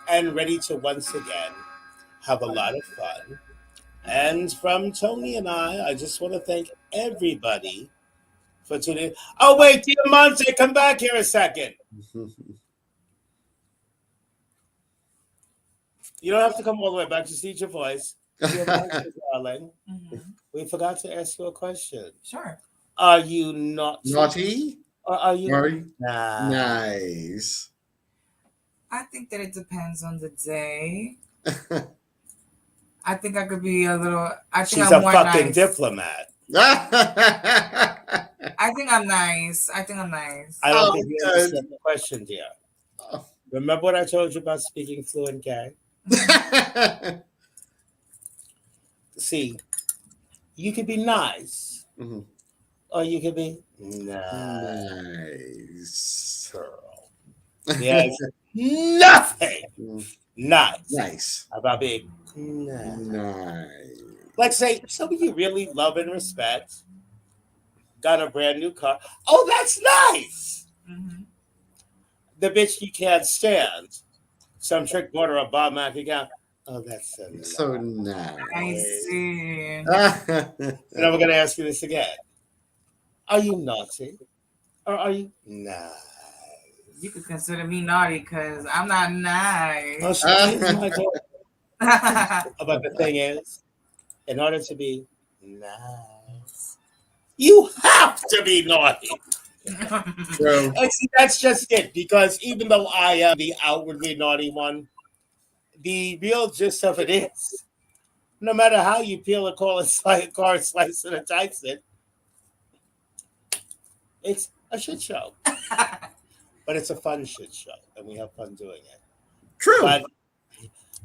and ready to once again have a lot of fun. And from Tony and I just want to thank everybody for tuning in. Oh, wait, Diamante, come back here a second. You don't have to come all the way back, just need your voice. Diamante, darling, Mhm. we forgot to ask you a question. Sure. Are you naughty Naughty? or are you Very nah? nice. I think that it depends on the day. I think I could be a little. I think She's I'm a more fucking nice. diplomat. I think I'm nice. I think I'm nice. I don't Oh, think you good. understand the question, dear. Remember what I told you about speaking fluent gay? Mhm. See, you could be nice, Mhm. or you could be nice, Nice. girl. There's nothing nice Nice. about being nice. Nice. Like, say, somebody you really love and respect got a brand new car. Oh, that's nice. Mhm. The bitch you can't stand. Some trick bought her a Bob Mackie gown. Oh, that's so nice. So nice. I see. And I'm going to ask you this again. Are you naughty or are you nice? You could consider me naughty because I'm not Oh, nice. she is my daughter. But the thing is, in order to be nice, you have to be naughty. True. And see, that's just it. Because even though I am the outwardly naughty one, the real gist of it is, no matter how you peel a car, slice it, and dice it, it's a shit show. But it's a fun shit show, and we have fun doing it. True.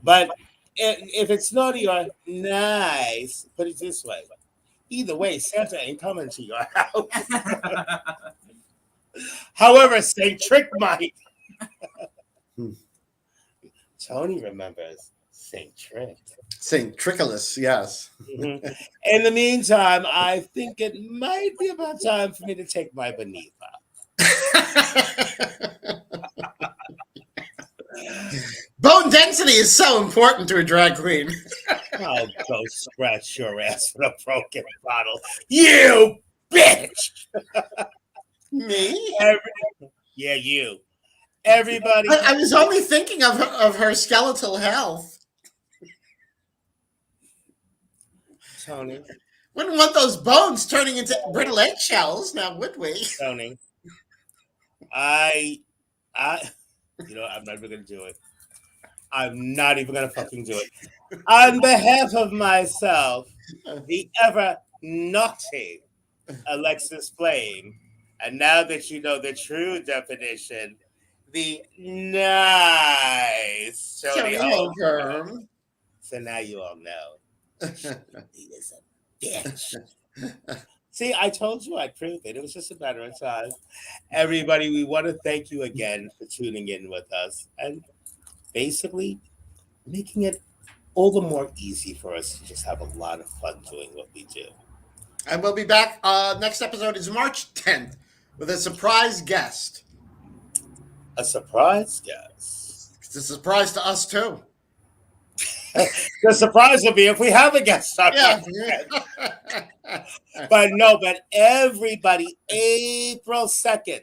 But if it's naughty or nice, put it this way. Either way, Santa ain't coming to your house. However, St. Trick might. Hmm. Tony remembers St. Trick. Saint Tricholas, yes. Mhm. In the meantime, I think it might be about time for me to take my Benita. Bone density is so important to a drag queen. I'll go scratch your ass with a broken bottle. You bitch! Me? Yeah, you. Everybody, I was only thinking of her skeletal health. Tony, Wouldn't want those bones turning into brittle eggshells, now would we? Tony, I, I, I'm not even gonna do it. I'm not even gonna fucking do it. On behalf of myself, the ever naughty Alexis Flame, and now that you know the true definition, the nice Tony Tony Hope. Homeperm. So now you all know. He is a bitch. See, I told you I'd prove it. It was just a matter of time. Everybody, we want to thank you again for tuning in with us and basically making it all the more easy for us to just have a lot of fun doing what we do. And we'll be back. Next episode is March 10th with a surprise guest. A surprise guest. It's a surprise to us, too. The surprise will be if we have a guest star. Yeah. But no, but everybody, April 2nd,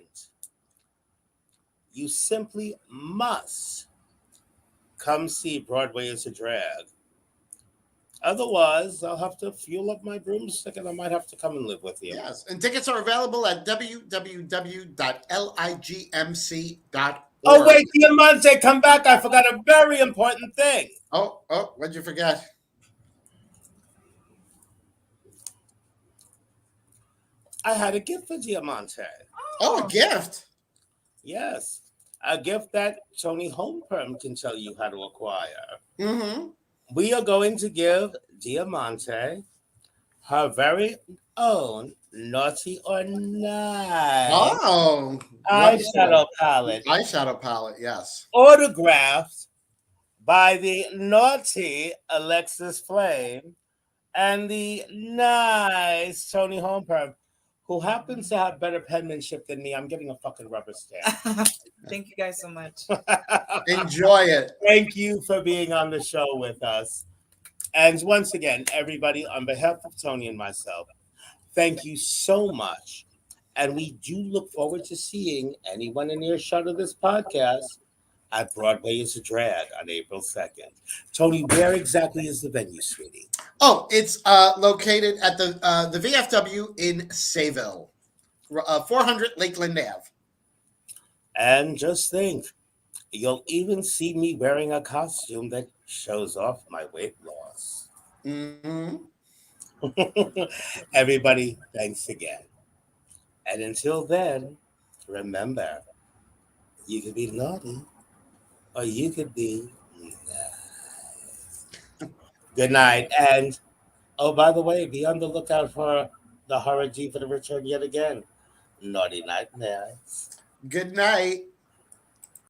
you simply must come see Broadway is a Drag. Otherwise, I'll have to fuel up my broomstick and I might have to come and live with you. Yes. And tickets are available at www.ligmc.org. Oh, wait, Diamante, come back. I forgot a very important thing. Oh, what'd you forget? I had a gift for Diamante. Oh, a Oh, gift. Yes, a gift that Tony Homeperm can tell you how to acquire. Mm-hmm. We are going to give Diamante her very own Naughty or Nice Oh, eyeshadow wonderful. palette, Eyeshadow palette, yes. autographed by the naughty Alexis Flame and the nice Tony Homeperm, who happens to have better penmanship than me. I'm getting a fucking rubber stamp. thank you guys so much. Enjoy it. Thank you for being on the show with us. And once again, everybody, on behalf of Tony and myself, thank you so much. And we do look forward to seeing anyone in earshot of this podcast at Broadway is a Drag on April 2nd. Tony, where exactly is the venue, sweetie? Oh, it's located at the VFW in Sayville, 400 Lakeland Ave. And just think, you'll even see me wearing a costume that shows off my weight loss. Mm-hmm. Everybody, thanks again. And until then, remember, you could be naughty or you could be nice. Good night. And oh, by the way, be on the lookout for the horror G for the return yet again. Naughty Nightmares. Good night.